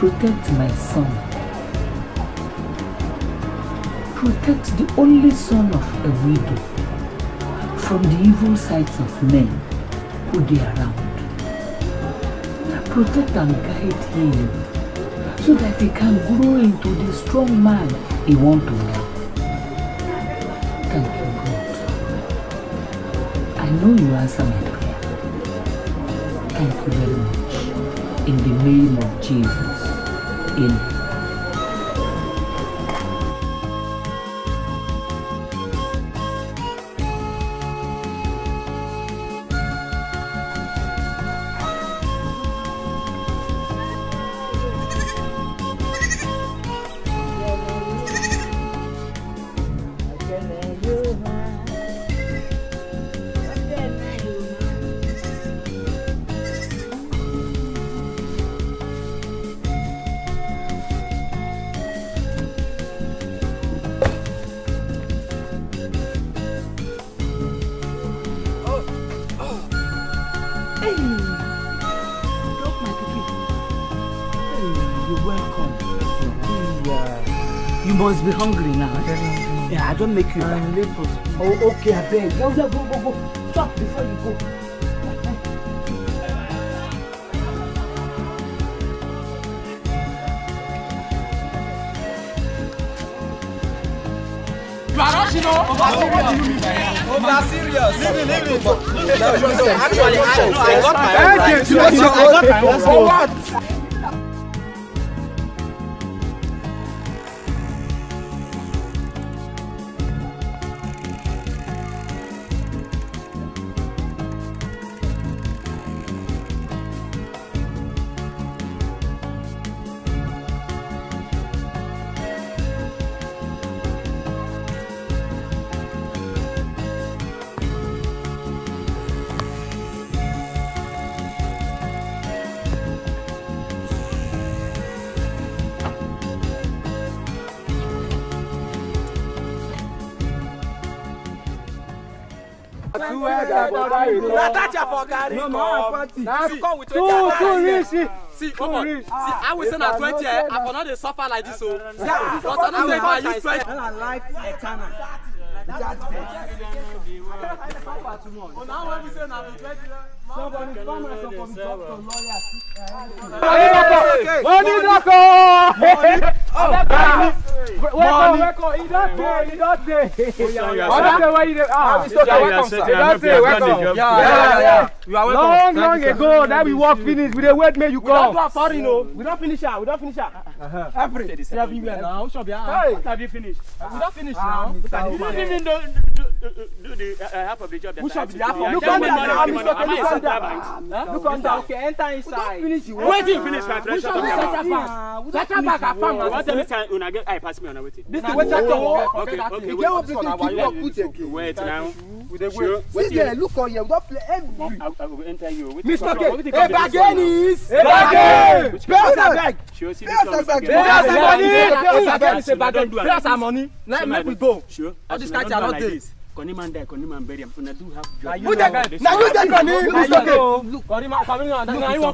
Protect my son. Protect the only son of a widow from the evil sides of men who they around. Protect and guide him so that he can grow into the strong man he wants to be. Thank you, God. I know you answer my prayer. Thank you very much. In the name of Jesus. Amen. You must be hungry now. Yeah, I don't make you. I'm late for school. Oh, okay, I beg. Go. Stop before you go. You are rushing over serious. Leave it. Actually, I got my own. For what? See, come on. See, I will send at 20. I will not suffer like this. So, but I don't say if I use 20. Life eternal. Now when we say now, somebody come and some doctor, lawyers. Long ago that we walk finish, we wait make you come. We don't finish her. Every now, have you finished? We don't finish now. Do the half of the job that look on that. Look on that. Okay, enter inside. Wait till you finish my friend. Shut back. What the time when I get I pass me on waiting. This is what okay. Wait now. Wait there, look on you. Don't play every. I will enter you. Mr. K. Pay money. Let me go. Sure. All this guys are not there. Koniman die, Koniman bury him. I do have job.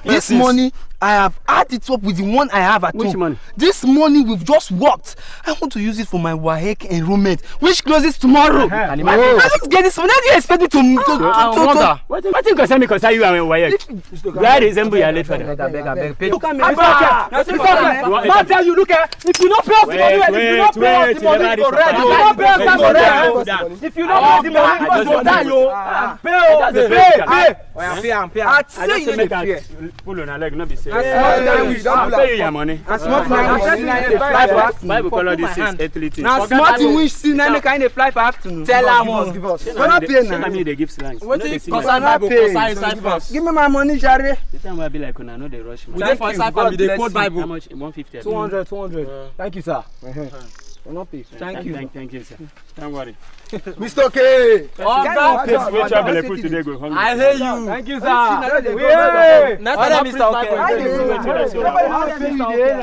This money, I have added it up with the one I have at home. Which money? This money we've just worked. I want to use it for my WAEC enrollment, which closes tomorrow. Let's get this money. How do you expect me to what do you concern me concern you and WAEC? Where is Embu your late father? Look at me. I tell you, look at if you don't pay us the money, if you don't pay the money, pull on a leg, not be serious. I'll pay you your money. Bible color this is athlete. Now smart in which see na make kind of fly for afternoon. Tell her must give us. We not pay now. I mean they give slangs. What is Bible give me my money, Jare. The time will be like una no dey rush me. We dey for side for the quote Bible. How much? 150. 200. Thank you, sir. Thank you. Thank you, sir. Don't worry. Mr. K. I hear you. Thank you, sir. Next time, Mr. K.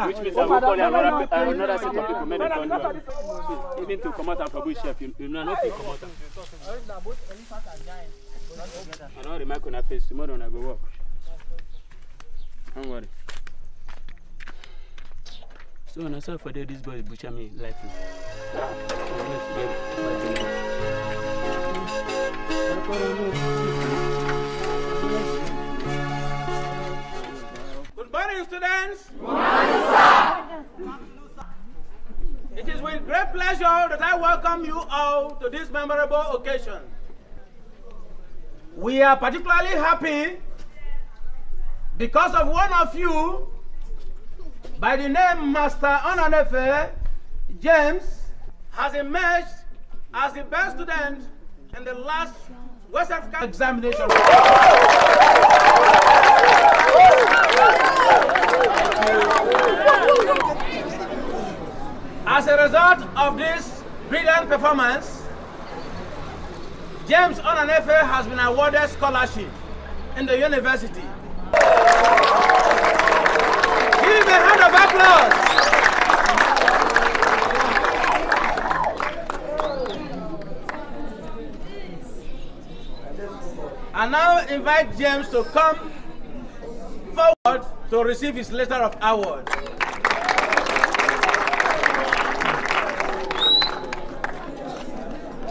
Which means I will call another set of people. Even to come out of a bush chef, you know nothing come out. I know the mic on her face. Tomorrow I go work. Don't worry. So I saw for this boy butcher me life. Good morning, students. Good morning, sir. It is with great pleasure that I welcome you all to this memorable occasion. We are particularly happy because of one of you by the name Master Onanefe James has emerged as the best student in the last West African examination. As a result of this brilliant performance, James Onanefe has been awarded scholarship in the university. Give him a hand of applause. I now invite James to come forward to receive his letter of award.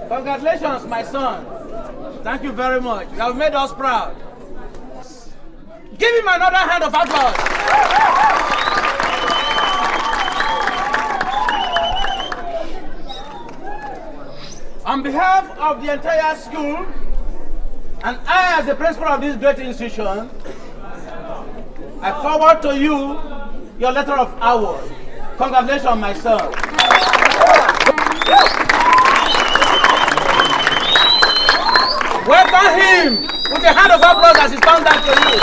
Congratulations, my son. Thank you very much. You have made us proud. Give him another hand of applause. On behalf of the entire school, and I as the principal of this great institution, I forward to you your letter of award. Congratulations, my son. Welcome him with a hand of applause as he comes down to you.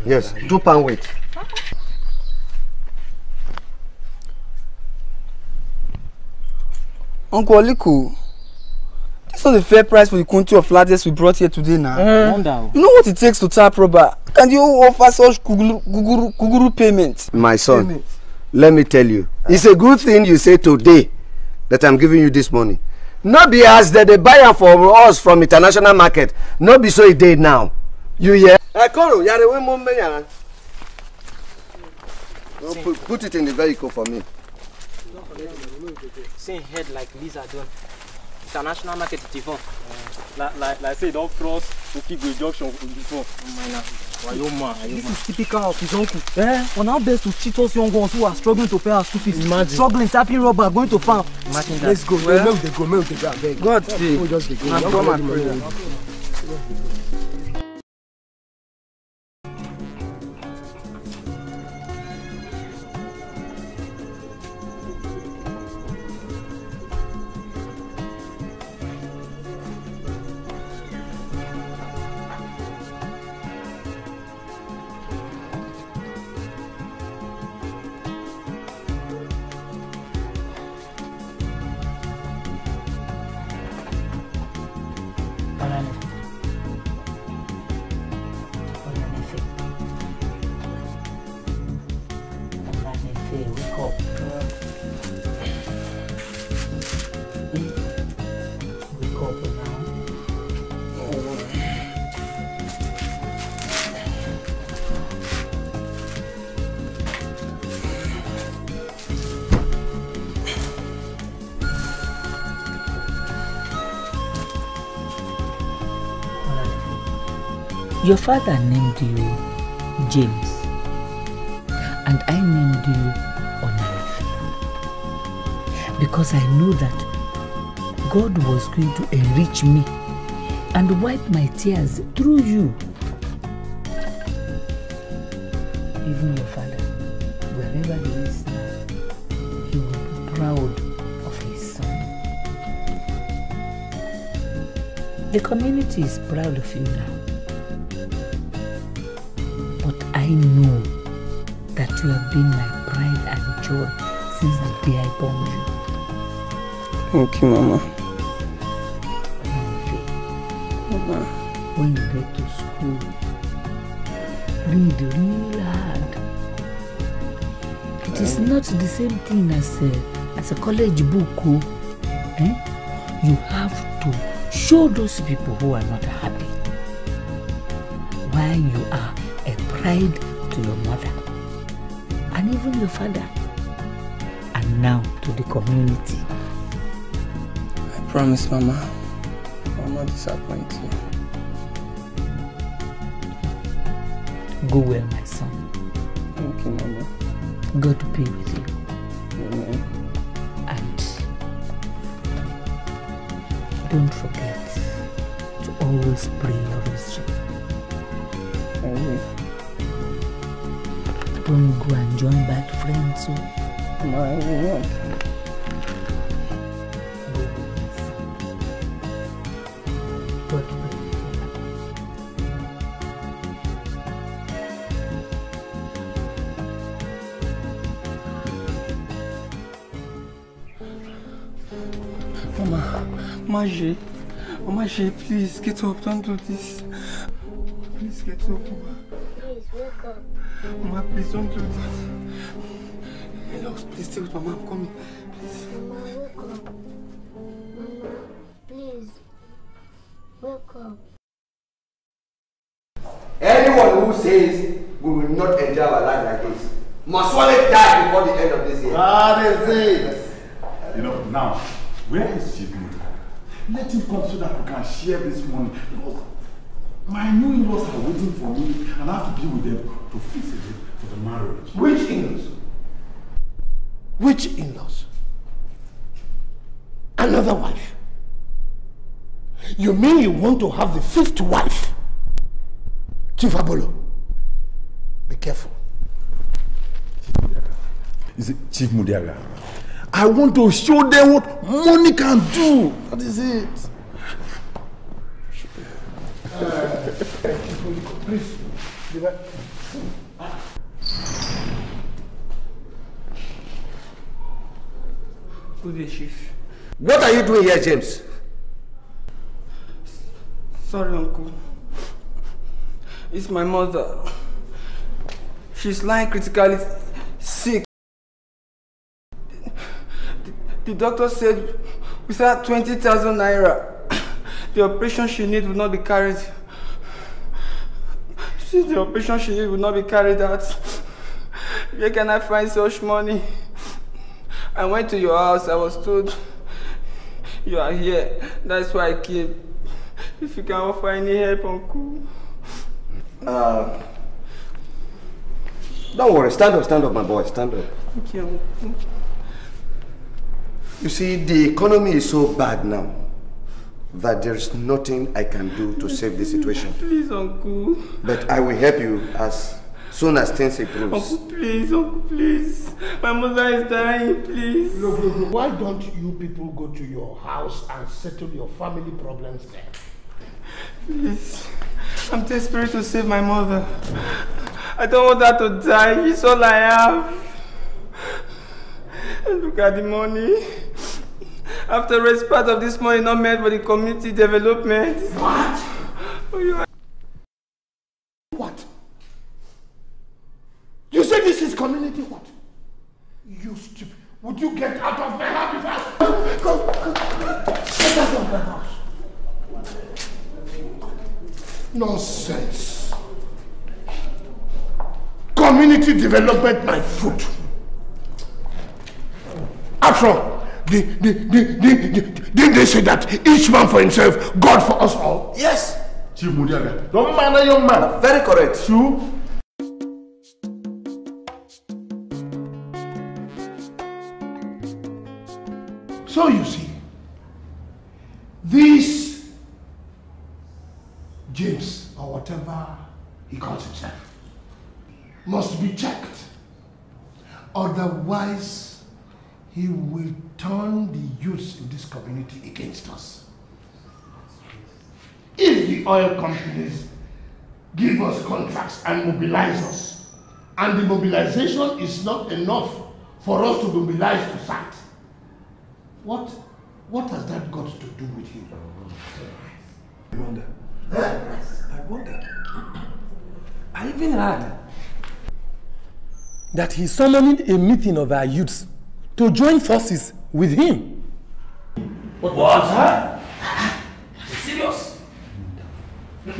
Yes, 2 pound weight. Uncle Liku, this is not the fair price for the quantity of ladders we brought here today now. You know what it takes to tap rubber? Can you offer such kuguru payment? My son, let me tell you, it's a good thing you say today that I'm giving you this money. No be as that they buy for us from international market. No be so it did now. You hear? Put it in the vehicle for me. Same head like Lisa done. International market is different. Like say don't cross to keep the junction before. This is typical of his uncle. On our best to cheat us young ones who are struggling to pay our school fees. Imagine. Struggling, tapping rubber, going to farm. Imagine that. Let's go. Well, God, we'll just go. I'm come and pray. Your father named you James, and I named you Onanefe, because I know that God was going to enrich me and wipe my tears through you. Even your father, wherever he is now, he will be proud of his son. The community is proud of you now. But I know that you have been my pride and joy since the day I born you. Thank you, Mama. Mama. when you get to school, read real hard. It is not the same thing as a college book. You have to show those people who are not happy why you are a pride to your mother and even your father, and now to the community. I promise, Mama, I will not disappoint you. Go well, my son. Thank you, Mama. God be with you. Amen. And don't forget to always pray your rosary. I will. Don't go and join bad friends. So. No, I will not. God bless you. Mama G, please get up, don't do this. Please get up, Mama. Please, wake up. Mama, please don't do that. Hello, please stay with Mama, I'm coming. Please. Mama, wake up. Mama, please, wake up. Anyone who says we will not enjoy our life like this must surely die before the end of this year. That is it. You know, now, where is Chief Muda? Let him come so that we can share this money. Because my new in-laws are waiting for me and I have to be with them to fix it for the marriage. Which in-laws? Which in-laws? Another wife? You mean you want to have the fifth wife? Chief Abolo, be careful. Is it Chief Mudiaga? I want to show them what money can do. That is it. Please, Good day, Chief. What are you doing here, James? Sorry, Uncle. It's my mother. She's lying critically sick. The doctor said without 20,000 naira, the operation she needs will not be carried. Since the operation she needs will not be carried out, where can I find such money? I went to your house. I was told you are here. That's why I came. If you can offer any help, Uncle. Don't worry. Stand up, my boy. Stand up. Thank you, Uncle. You see, the economy is so bad now that there is nothing I can do to save the situation. Please, Uncle. But I will help you as soon as things improve. Uncle, please. My mother is dying, please. Look, why don't you people go to your house and settle your family problems there? Please. I'm desperate to save my mother. I don't want her to die. She's all I have. Look at the money. After rest, part of this money not meant for the community development. What? Oh, you are... What? You say this is community what? You stupid. Would you get out of my house fast? Go. Get out of my house. Nonsense. Community development, my foot. After all, didn't they say that each man for himself, God for us all? Yes. Chief Mudiaga, don't mind a young man. Very correct. True. So you see, this James, or whatever he calls himself, must be checked. Otherwise, he will turn the youths in this community against us. If the oil companies give us contracts and mobilize us, and the mobilization is not enough for us to mobilize to site, what has that got to do with him? I wonder, I wonder. I even heard that he's summoning a meeting of our youths to join forces with him. What? Huh? Serious? That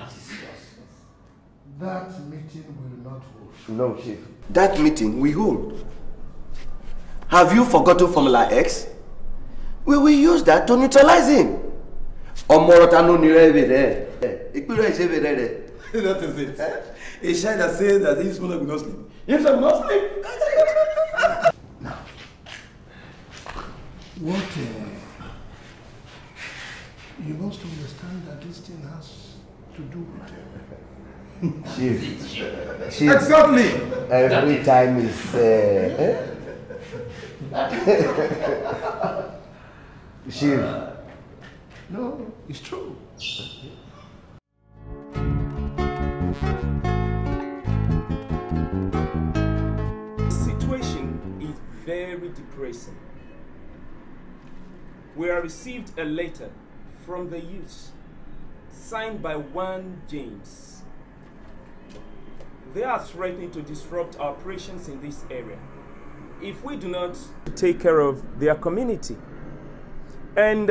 is serious. That meeting will not hold. No, Chief. That meeting we hold. Have you forgotten Formula X? We will use that to neutralize him. That is it. A child that says that his mother will not sleep. His mother will not sleep. Now, what you must understand that this thing has to do with Chief. Exactly. Every time is Chief. No, it's true. The situation is very depressing. We have received a letter from the youth signed by one James. They are threatening to disrupt our operations in this area if we do not take care of their community. And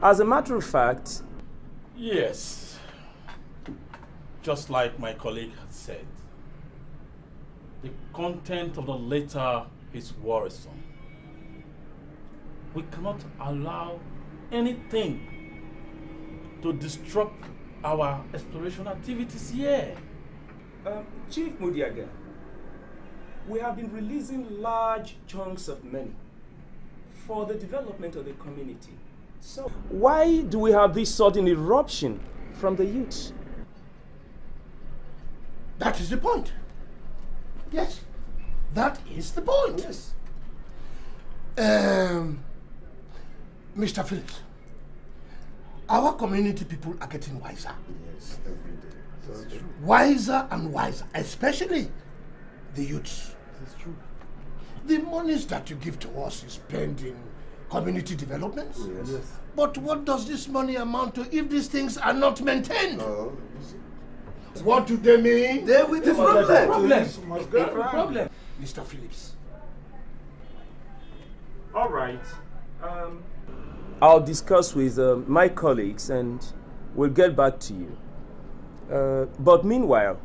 as a matter of fact, yes, just like my colleague had said, the content of the letter is worrisome. We cannot allow anything to disrupt our exploration activities here. Chief Mudiaga, we have been releasing large chunks of money for the development of the community. So why do we have this sudden eruption from the youth? That is the point. Yes, that is the point. Yes. Mr. Phillips, our community people are getting wiser. Yes, every day. That's true. Wiser and wiser, especially the youths. That's true. The monies that you give to us is spent in community development. Yes. But what does this money amount to if these things are not maintained? What do they mean? They're with the problem. Problem. Mr. Phillips. All right. I'll discuss with my colleagues and we'll get back to you. But meanwhile,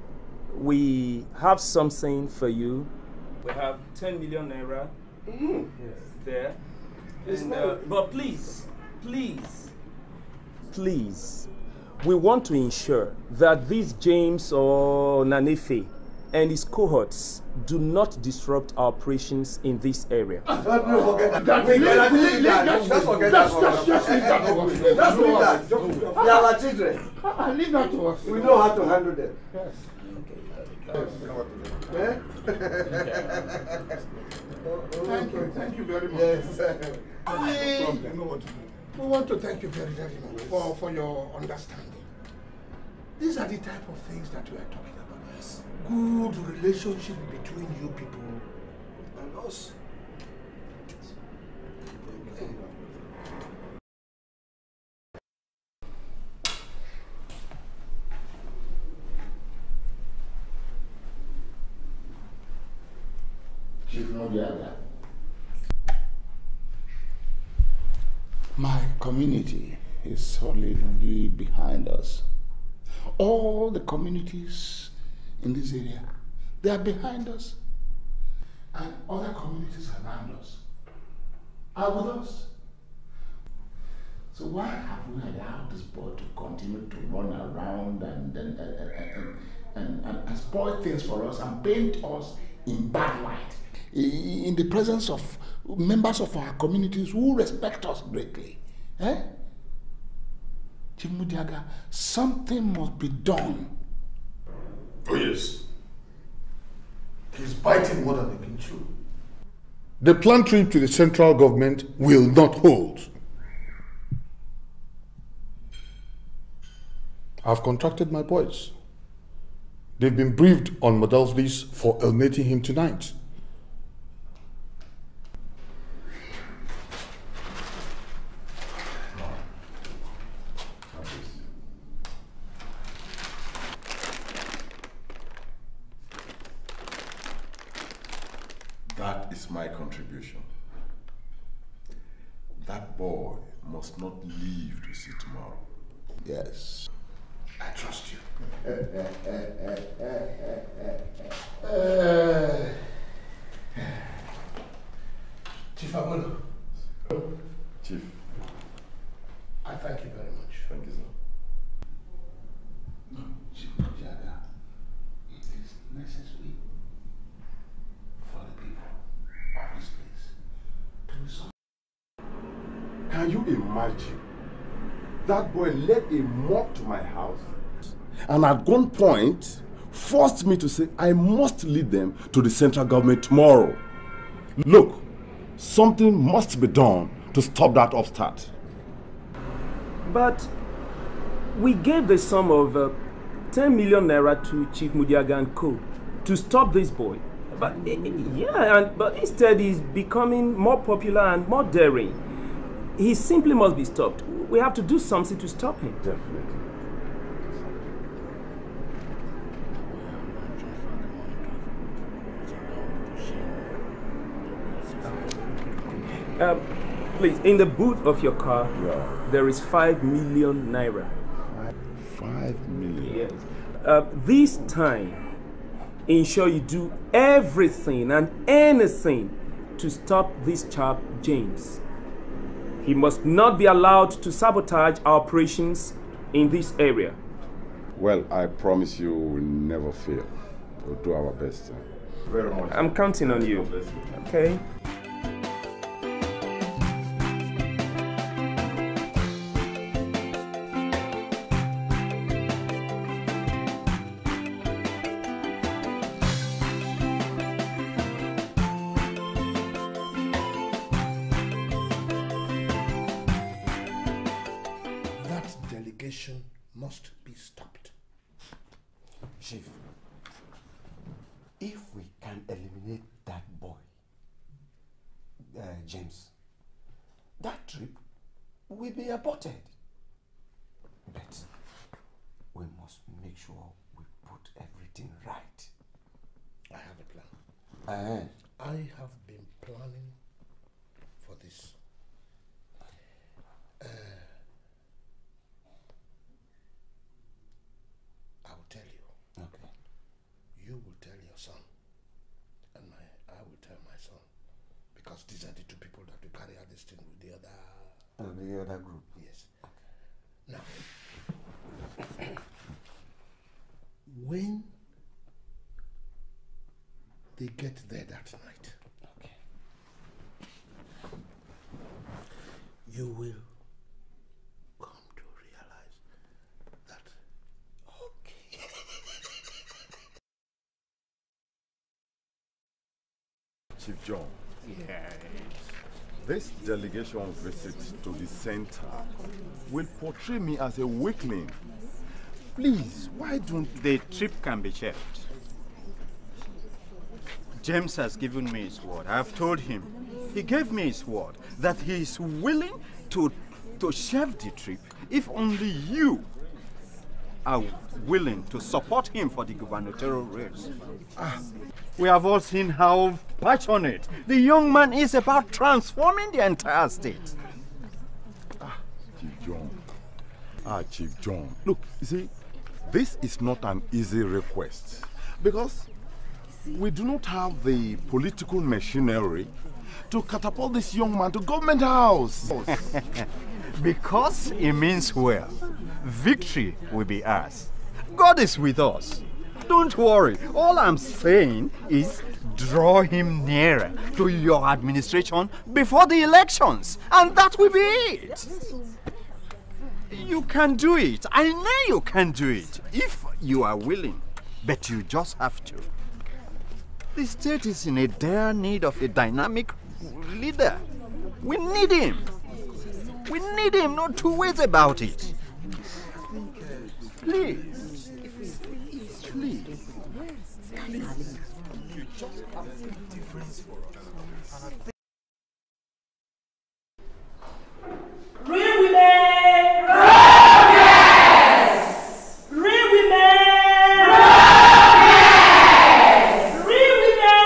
we have something for you. We have 10 million naira there. And, but please, we want to ensure that this James or Nanefe and his cohorts do not disrupt our operations in this area. Let's forget that. Let's forget that. Just leave that. They are our children. Leave that to us. We know how to handle them. Yes. Thank you very much. Yes. We want to thank you very, very much for your understanding. These are the type of things that we are talking about. Good relationship between you people and us. Chief Nodiaga. My community is solidly behind us. All the communities in this area, they are behind us. And other communities around us are with us. So why have we allowed this boy to continue to run around and spoil things for us and paint us in bad light? In the presence of members of our communities who respect us greatly. Chief Mudiaga, something must be done. Oh yes. He's biting more than he can chew. The planned trip to the central government will not hold. I've contracted my boys. They've been briefed on modalities for eliminating him tonight. is my contribution. That boy must not live to see tomorrow. Yes. I trust you. Chief Amolo. Chief. I thank you very much. Thank you, sir. No, Chief Jaga, it is necessary for the people of this place to do something. Can you imagine? That boy led a mob to my house and at one point forced me to say I must lead them to the central government tomorrow. Look, something must be done to stop that upstart. But we gave the sum of 10 million naira to Chief Mudiaga and Co. to stop this boy. But but instead he's becoming more popular and more daring. He simply must be stopped. We have to do something to stop him. Definitely. Please, in the boot of your car, there is 5 million naira. 5 million? Yes. This time, ensure you do everything and anything to stop this chap, James. He must not be allowed to sabotage our operations in this area. Well, I promise you we'll never fail. We'll do our best. Very much. I'm counting on you. Okay? Must be stopped. Chief, if we can eliminate that boy, James, that trip will be aborted. But we must make sure we put everything right. I have a plan. I have been planning for this. I will tell you. Okay. You will tell your son, and I will tell my son, because these are the two people that will carry out this thing with the other group. Yes. Now, when they get there that night, you will come to realize that. Chief John. Yes. This delegation visit to the center will portray me as a weakling. Please, why don't the trip can be checked? James has given me his word. I have told him. He gave me his word that he is willing to shelve the trip if only you are willing to support him for the gubernatorial race. We have all seen how passionate the young man is about transforming the entire state. Chief John. Chief John. Look, you see, this is not an easy request because we do not have the political machinery to catapult this young man to government house. Because it means well, victory will be ours. God is with us. Don't worry. All I'm saying is draw him nearer to your administration before the elections, and that will be it. You can do it. I know you can do it if you are willing, but you just have to. The state is in a dire need of a dynamic leader. We need him. We need him, not two ways about it. Please. Please. Please. You just have a difference for us. Real women! Yes! Real women! Yes! Real women!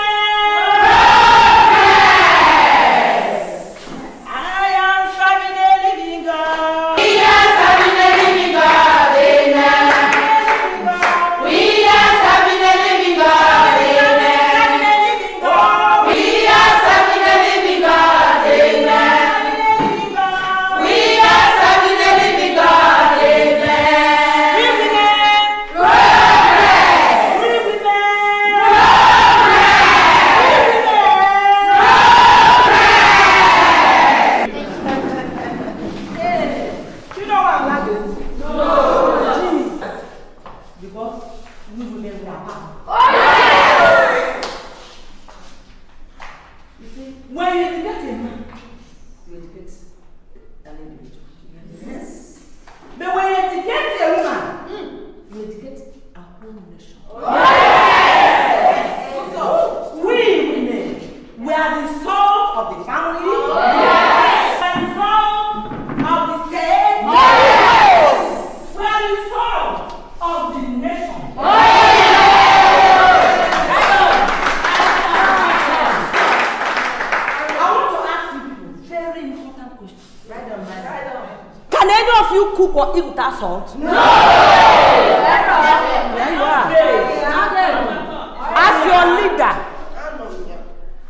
Can any of you cook or eat without salt? No! There you are. As your leader,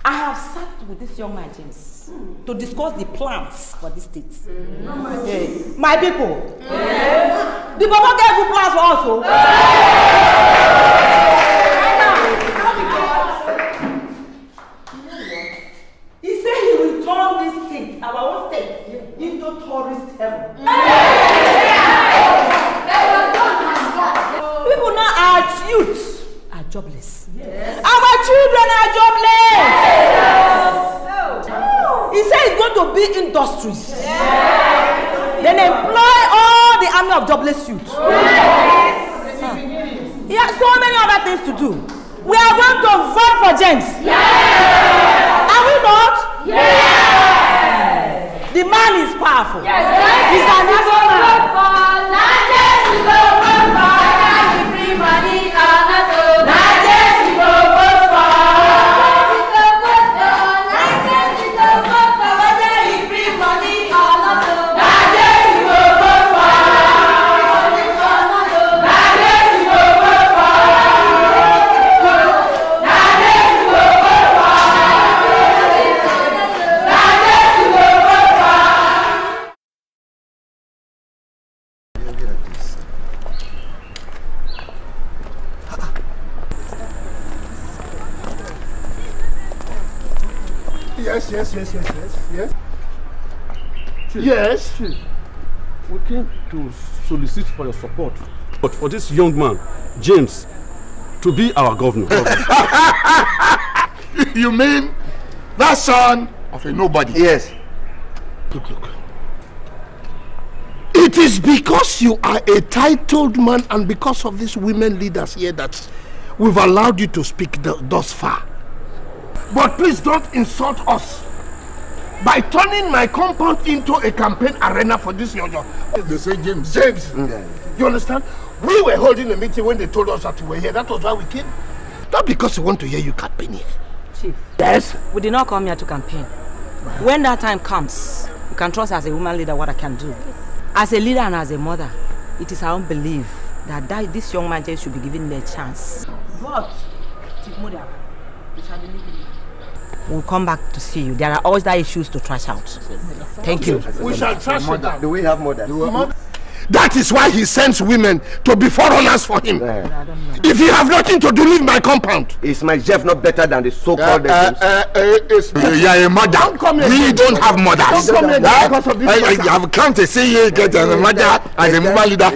I have sat with this young man, James, to discuss the plans for this state. My people, the Baba get good plans for us. He said he will turn this state, our own state, into tourist heaven. People now, our youth are jobless. Our children are jobless. He said it's going to be industries. Then employ all the army of jobless youth. He has so many other things to do. We are going to vote for James. Are we not? The man is powerful. He's an evil man. Yes. We came to solicit for your support. But for this young man, James, to be our governor. You mean that son of a nobody? Yes. Look. It is because you are a titled man and because of these women leaders here that we've allowed you to speak thus far. But please don't insult us by turning my compound into a campaign arena for this young man. They say James. You understand? We were holding a meeting when they told us that we were here. That was why we came. Not because we want to hear you campaign here. Chief. Yes? We did not come here to campaign. When that time comes, you can trust as a woman leader what I can do. As a leader and as a mother, it is our own belief that this young man should be given a chance. But, Chief Mother, we shall believe in you. We'll come back to see you. There are other issues to trash out. Thank you. We shall trash it out. Do we have mothers? That is why he sends women to be foreigners for him. If you have nothing to do, leave my compound. Is my chef not better than the so-called you are a mother. We don't have mothers. I have come to see you get a mother as a woman leader.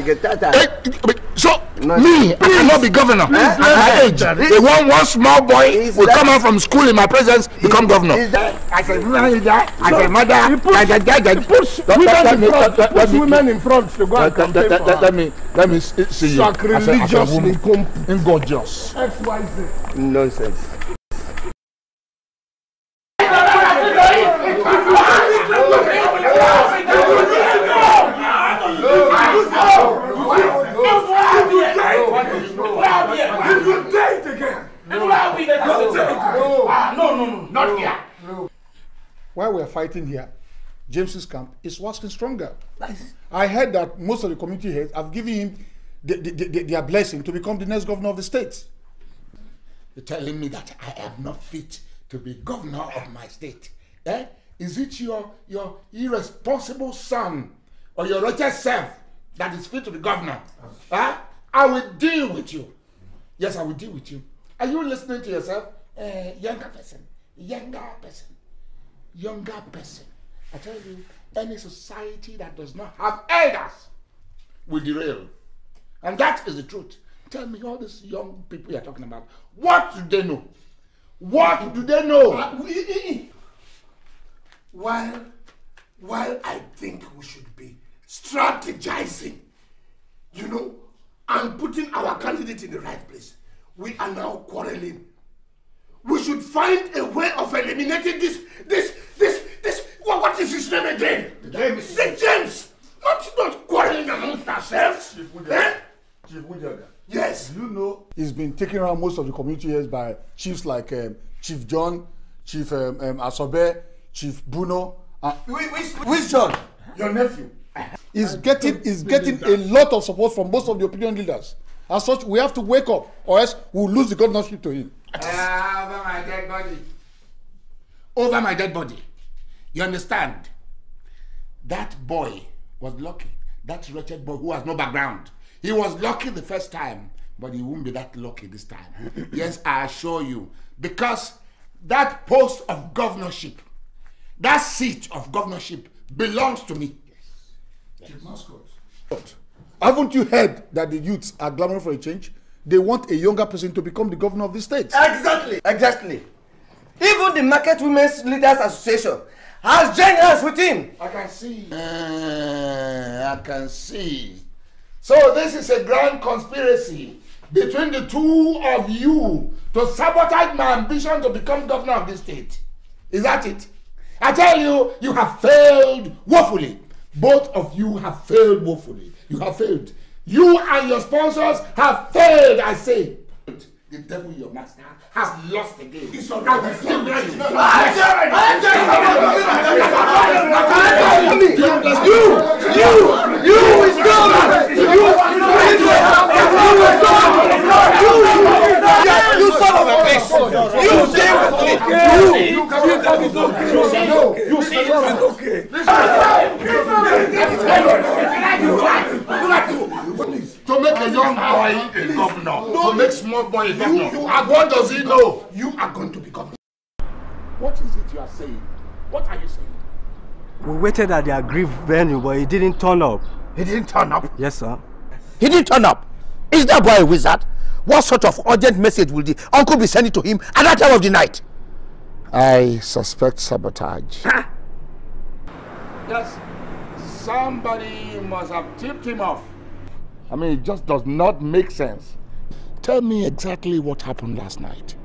So, me, I cannot be governor. At my age, one small boy will come out from school in my presence, become governor. As a woman leader, as a mother, push women in front to go and campaign for her. Let me see you as a woman. Gorgeous. XYZ. Nonsense. No, not here. While we're fighting here, James's camp is working stronger. I heard that most of the community heads have given him their blessing to become the next governor of the state. You're telling me that I am not fit to be governor of my state? Eh? Is it your irresponsible son or your wretched self that is fit to be governor? Huh? I will deal with you. Yes, I will deal with you. Are you listening to yourself? Younger person. I tell you, any society that does not have elders will derail. And that is the truth. Tell me, all these young people you're talking about, what do they know? What do they know? While I think we should be strategizing, and putting our candidate in the right place, we are now quarreling. We should find a way of eliminating this, what is his name again? The James. Not quarreling amongst ourselves. Chief Mujaga. Yes. You know, he's been taking around most of the community heads by chiefs like Chief John, Chief Asobe, Chief Bruno, Which John? Your nephew. Is getting a lot of support from most of the opinion leaders. As such, we have to wake up, or else we'll lose the governorship to him. Over my dead body. Over my dead body. You understand? That boy was lucky. That wretched boy who has no background. He was lucky the first time, but he won't be that lucky this time. Yes, I assure you. Because that post of governorship, that seat of governorship belongs to me. Chief Mascot. Haven't you heard that the youths are clamoring for a change? They want a younger person to become the governor of the state. Exactly. Even the Market Women's Leaders Association has joined hands with him. I can see. I can see. So this is a grand conspiracy between the two of you to sabotage my ambition to become governor of this state. Is that it? I tell you, you have failed woefully. Both of you have failed woefully. You have failed. You and your sponsors have failed, I say. The devil, your master, has lost again. It's all right. You son of a bitch! You stay with me! To make a young boy a governor, to make small boy a governor, and what does he know? You are going to be governor. What is it you are saying? What are you saying? We waited at the agreed venue, but he didn't turn up. He didn't turn up? Yes, sir. He didn't turn up. Is that boy a wizard? What sort of urgent message will the uncle be sending to him at that time of the night? I suspect sabotage. Yes, somebody must have tipped him off. I mean, it just does not make sense. Tell me exactly what happened last night.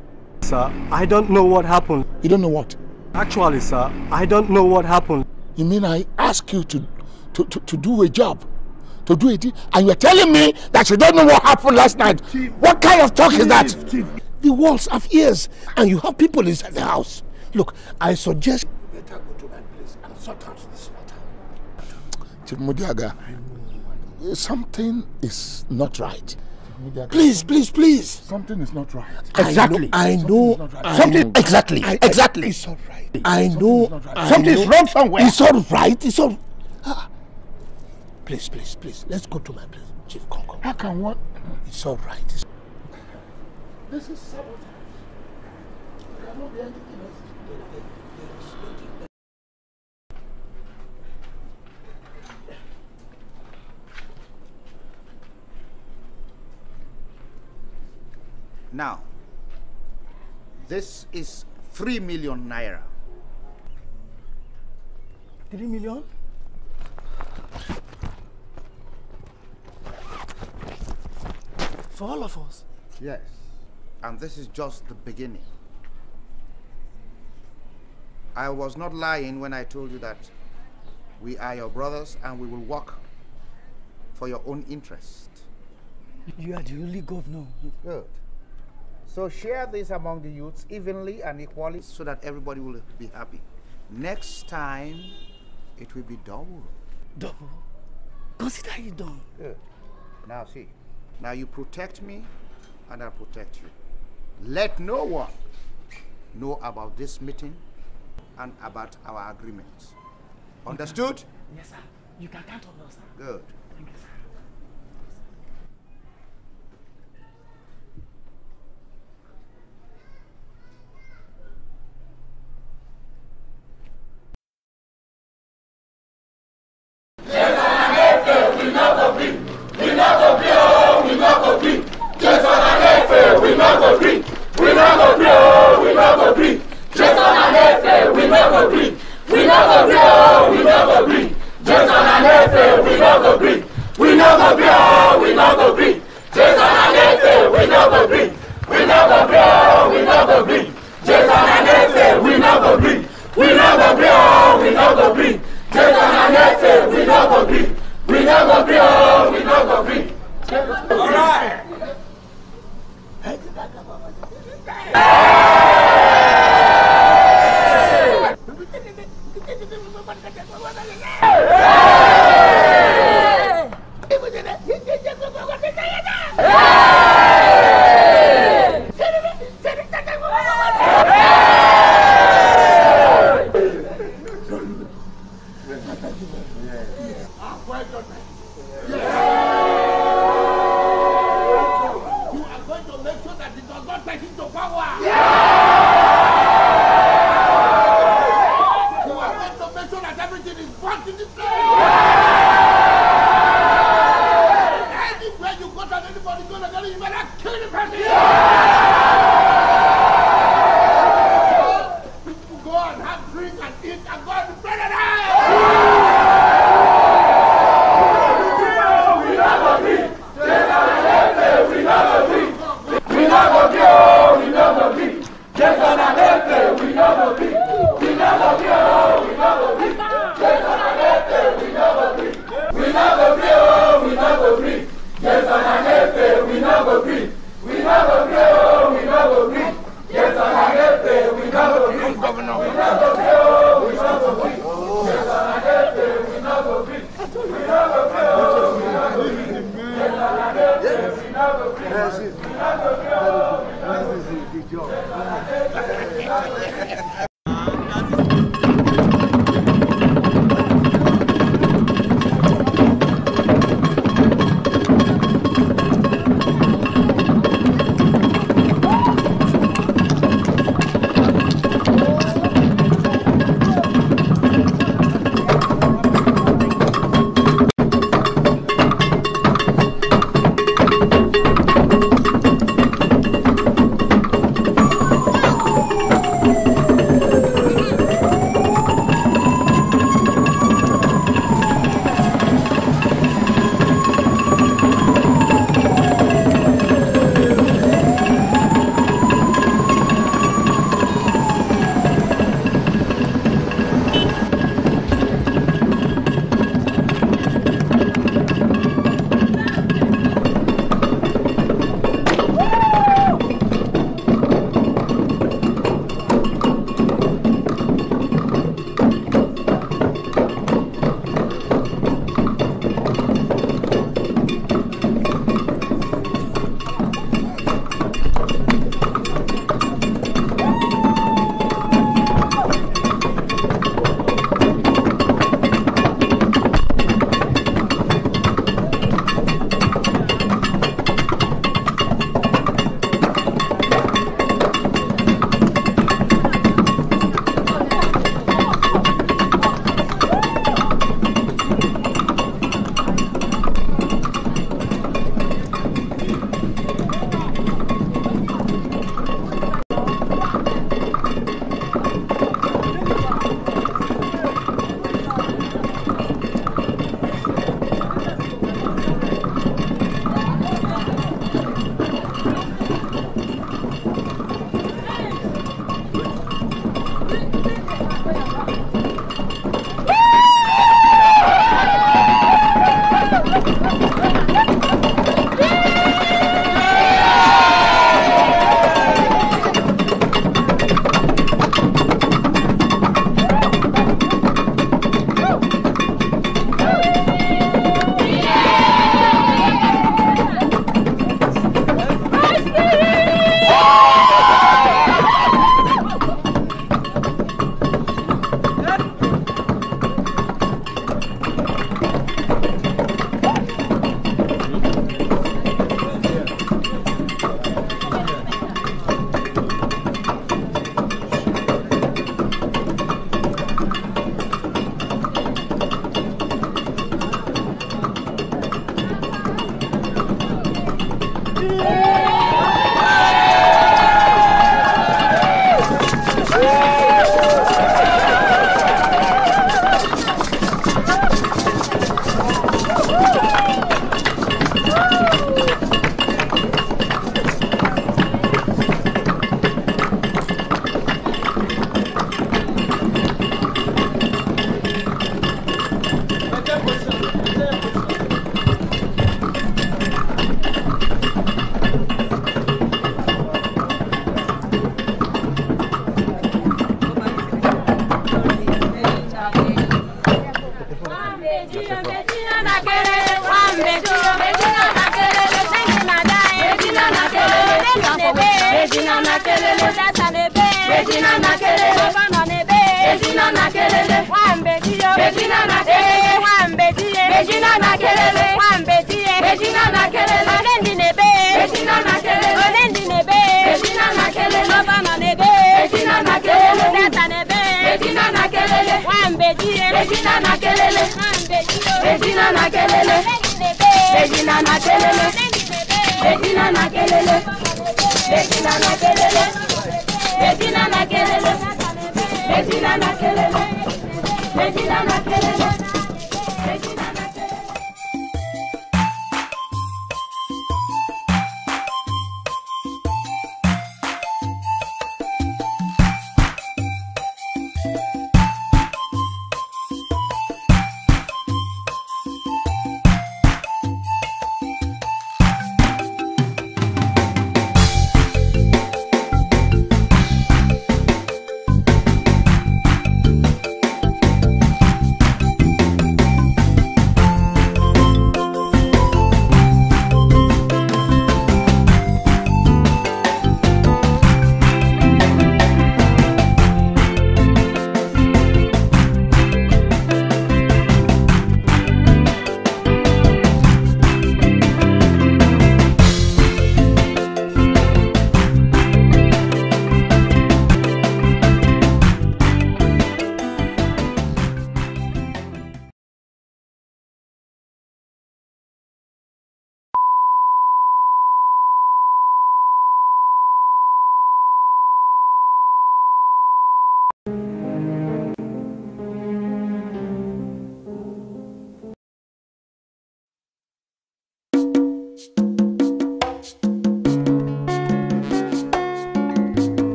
Sir, I don't know what happened. You don't know what? Actually, sir, I don't know what happened. You mean I asked you to do a job? To do it, and you're telling me that you don't know what happened last night? Chief, what kind of talk is that? Chief, the walls have ears, and you have people inside the house. Look, I suggest you better go to my place and sort out this matter. Chief Mudiaga, something is not right. Please. Something is not right. Exactly. I know. Something. Exactly. It's all right. I know. Something is wrong somewhere. It's all right. It's all. Please. Let's go to my place, Chief. Come. How can what? It's all right. This is sabotage. There cannot be anything else. Now, this is 3 million naira. 3 million? For all of us? Yes. And this is just the beginning. I was not lying when I told you that we are your brothers and we will work for your own interest. You are the only governor. Good. So share this among the youths evenly and equally so that everybody will be happy. Next time, it will be double. Double? Consider it done. Good. Now see. Now you protect me and I'll protect you. Let no one know about this meeting and about our agreements. Understood? Yes, sir. You can count on us, sir. Good. Thank you, sir.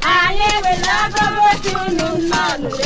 Aye, we love you, no, no, no,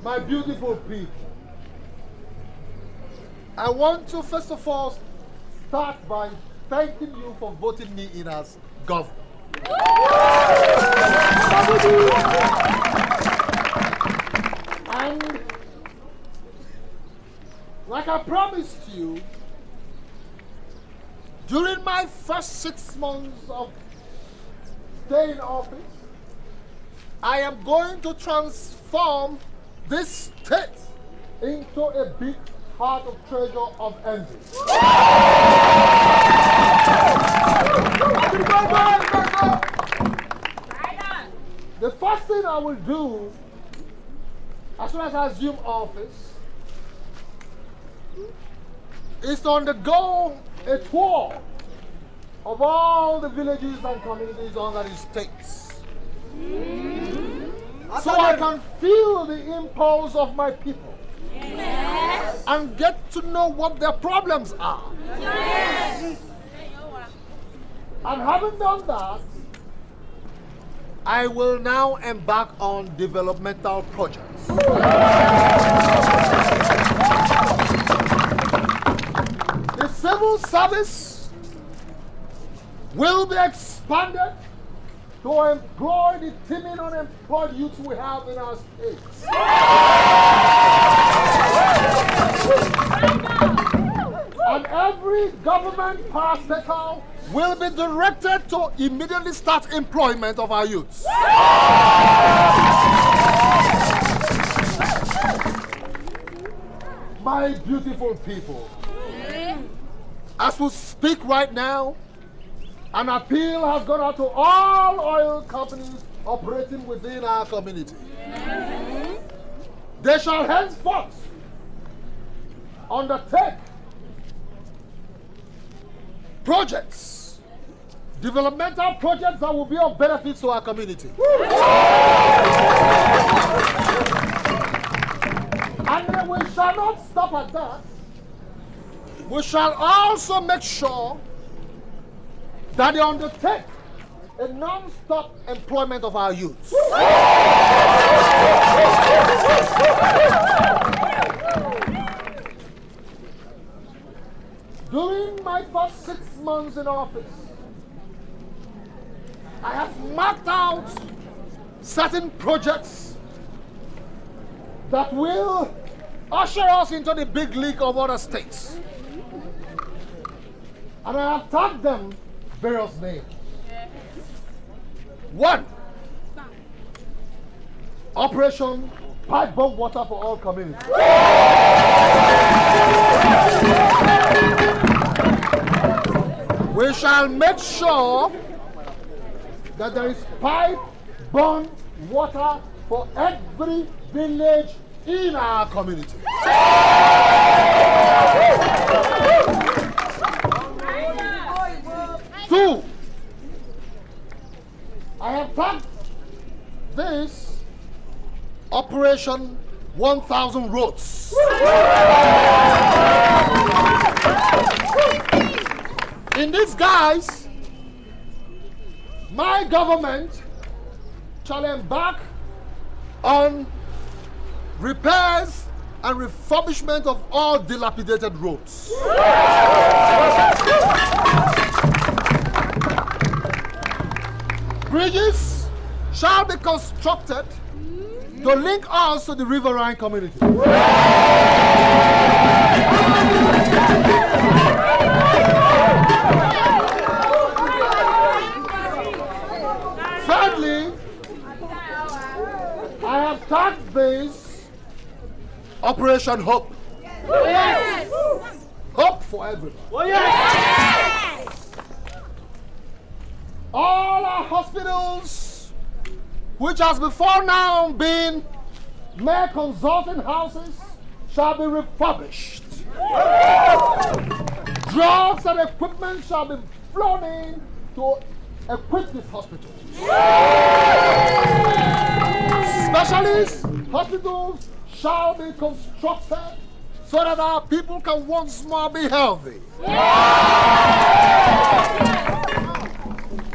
My beautiful people, I want to first of all start by thanking you for voting me in as governor. And like I promised you, during my first 6 months of stay in office, I am going to transform this state into a big heart of treasure of envy. The first thing I will do as soon as I assume office is to undergo a tour of all the villages and communities under the states. So I can feel the impulse of my people. Yes. And get to know what their problems are. Yes. And having done that, I will now embark on developmental projects. The civil service will be expanded to employ the teeming unemployed youth we have in our states. And every government partaker will be directed to immediately start employment of our youths. My beautiful people, as we speak right now, an appeal has gone out to all oil companies operating within our community. They shall henceforth undertake projects, developmental projects that will be of benefit to our community. And we shall not stop at that. We shall also make sure that they undertake a non-stop employment of our youths. During my first 6 months in office, I have marked out certain projects that will usher us into the big league of other states. And I have tagged them various names. 1, Operation Pipe Bomb Water for All Communities. We shall make sure that there is pipe-borne water for every village in our community. 2, I have tagged this Operation 1,000 Roads. In this guise, my government shall embark on repairs and refurbishment of all dilapidated roads. Bridges shall be constructed to link us to the riverine community. Thirdly, I have tagged this Operation Hope. Yes. Hope for everybody. Oh, yes. All our hospitals, which has before now been mere consulting houses, shall be refurbished Drugs and equipment shall be flown in to equip this hospital. Specialist hospitals shall be constructed so that our people can once more be healthy.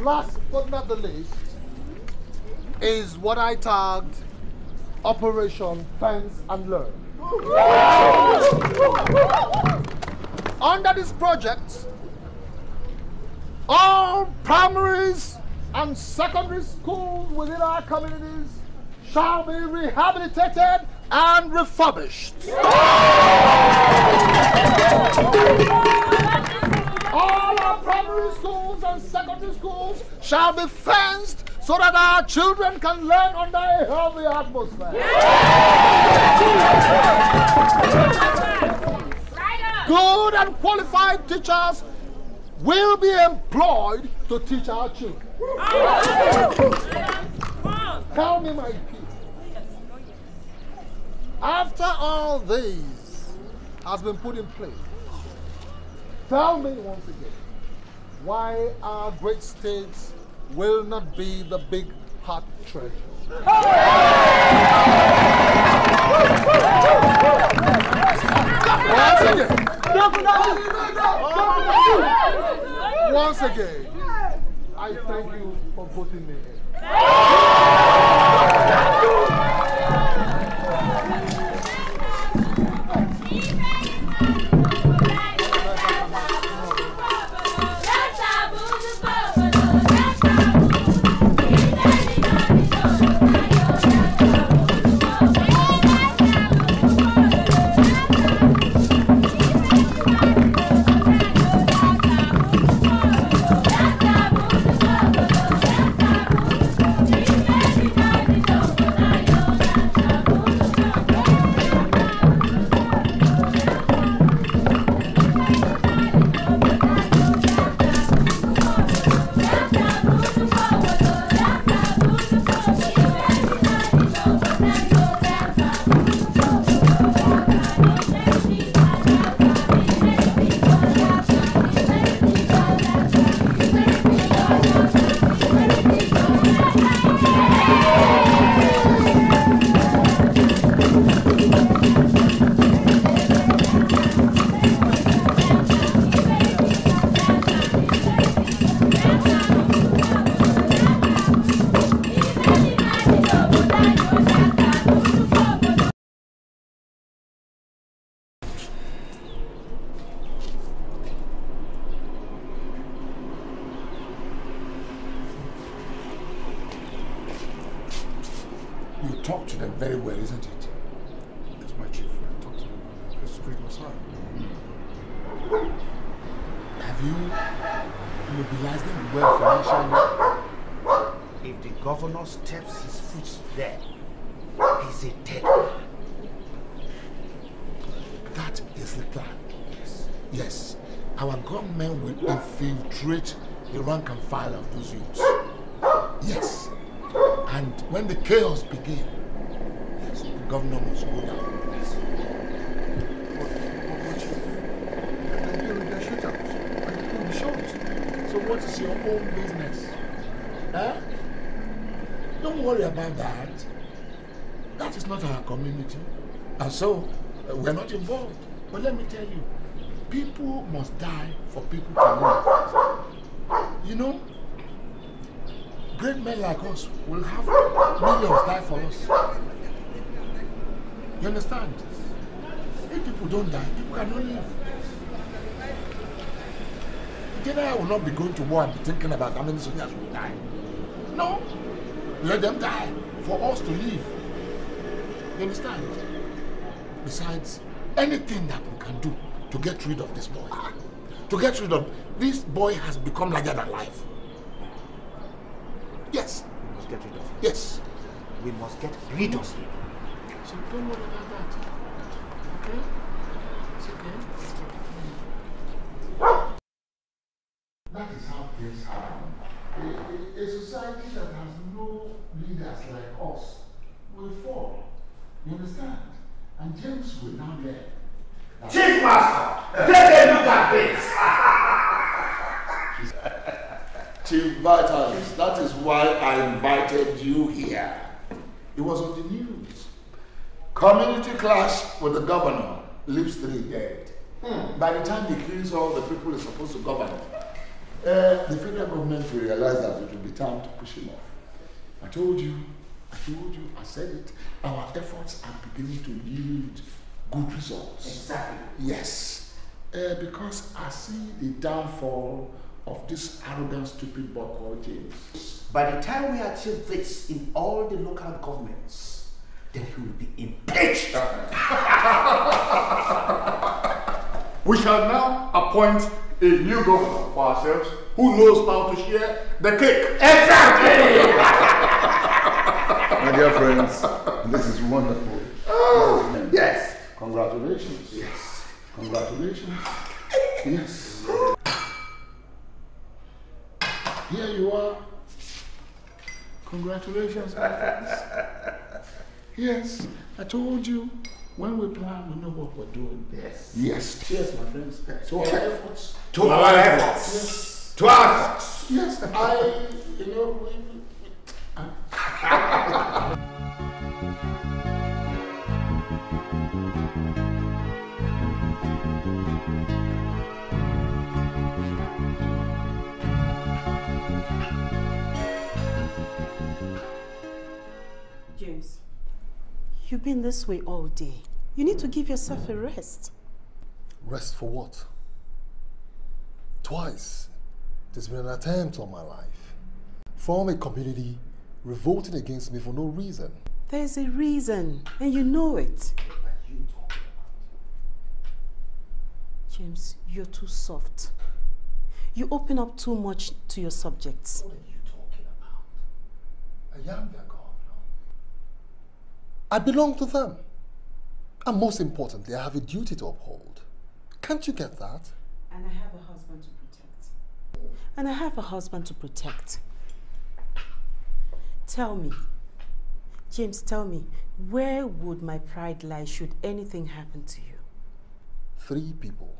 Last but not the least is what I tagged Operation Fence and Learn. Under this project, all primaries and secondary schools within our communities shall be rehabilitated and refurbished. All our primary schools and secondary schools shall be fenced so that our children can learn under a healthy atmosphere. Good and qualified teachers will be employed to teach our children. Tell me, my people, after all this has been put in place, tell me once again why our great states will not be the big hot treasure. Once again, I thank you for voting me in. You talk to them very well, isn't it? It's my chief. I talk to them. The spirit was high. Have you mobilized them well financially? If the governor steps his foot there, he's a dead man. That is the plan. Yes. Our government will infiltrate the rank and file of those youths. Yes. And when the chaos begins, yes, the governor must go down. So what is your own business? Huh? Don't worry about that. That is not our community. And so, we're not involved. But let me tell you, people must die for people to live. You know, great men like us will have millions die for us. You understand? If people don't die, people cannot live. General will not be going to war and be thinking about how many soldiers will die. No. Let them die for us to live. You understand? Besides, anything that we can do to get rid of this boy. This boy has become larger than life. Yes. We must get rid of him. Yes. We must get rid of him. So don't worry about that. Okay? It's okay. That is how things happen. A society that has no leaders like us will fall. You understand? And James will now learn Chief Master, take a look at this. Chief Vitalis, that is why I invited you here. It was on the news. Community clash with the governor leaves 3 dead. By the time he kills all the people he's supposed to govern, the federal government will realize that it will be time to push him off. I told you, I said it. Our efforts are beginning to yield good results. Exactly. Yes. Because I see the downfall of this arrogant, stupid boy called James. By the time we achieve this in all the local governments, then he will be impeached. We shall now appoint a new governor for ourselves who knows how to share the cake. Exactly! My dear friends, this is wonderful. Oh, yes. Congratulations. Yes. Congratulations. Yes. Here you are. Congratulations, my friends. Yes, I told you. When we plan, we know what we're doing. Yes. Yes. Cheers, my friends. To our efforts. To our efforts. Yes. To our efforts. Yes, James, you've been this way all day. You need to give yourself a rest. Rest for what? Twice, there's been an attempt on my life. From a community revolting against me for no reason. There's a reason, and you know it. James, you're too soft. You open up too much to your subjects. What are you talking about? I am their governor. I belong to them. And most importantly, I have a duty to uphold. Can't you get that? And I have a husband to protect. And I have a husband to protect. Tell me, James, tell me, where would my pride lie should anything happen to you? 3 people.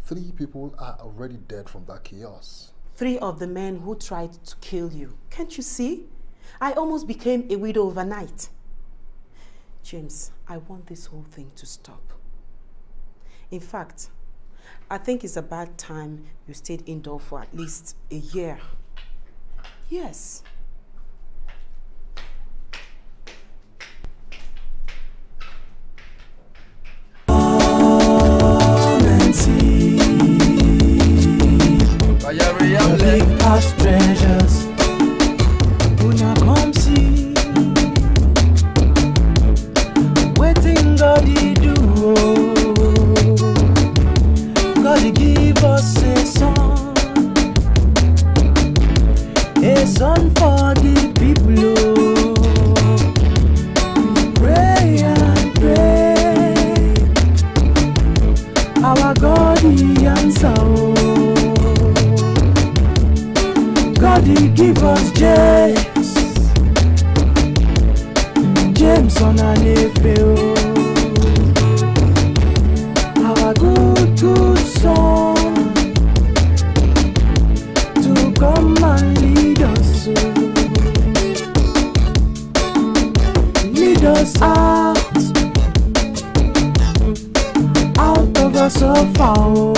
3 people are already dead from that chaos. 3 of the men who tried to kill you. Can't you see? I almost became a widow overnight. James, I want this whole thing to stop. In fact, I think it's about time you stayed indoor for at least a year. Yes. Big past treasures, una come see. Waiting God he do, God he give us a son for the people. We pray and pray, our God he answer. God he give us James on an April. Our good son to come and lead us out of us so far.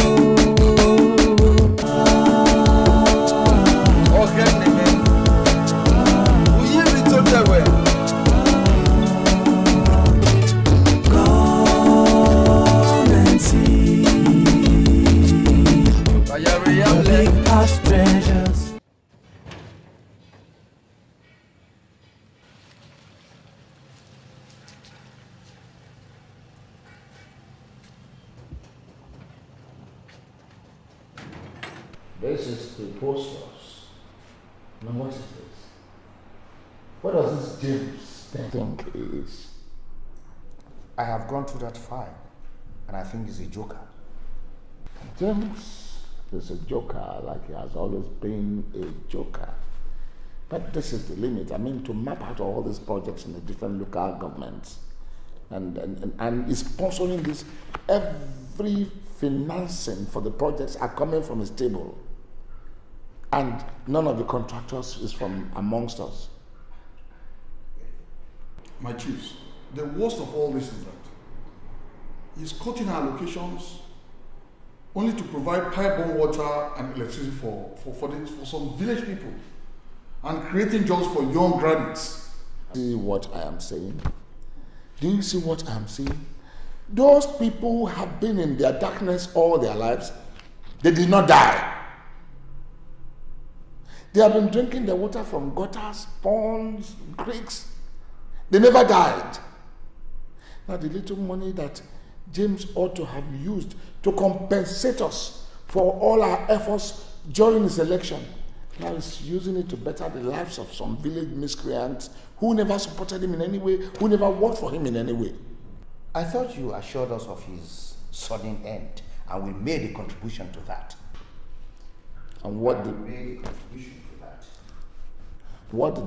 This is the posters. Now what is this? What does this James think is? I have gone through that file, and I think he's a joker. James is a joker, like he has always been a joker. But this is the limit. I mean, to map out all these projects in the different local governments, and is sponsoring this every every financing for the projects are coming from his table. And none of the contractors is from amongst us. My chiefs, the worst of all this is that he's cutting our allocations only to provide pipe-borne water and electricity for some village people and creating jobs for young graduates. See what I am saying? Do you see what I am saying? Those people who have been in their darkness all their lives, they did not die. They have been drinking the water from gutters, ponds, creeks. They never died. Now the little money that James ought to have used to compensate us for all our efforts during his election, now he's using it to better the lives of some village miscreants who never supported him in any way, who never worked for him in any way. I thought you assured us of his sudden end, and we made a contribution to that. And what did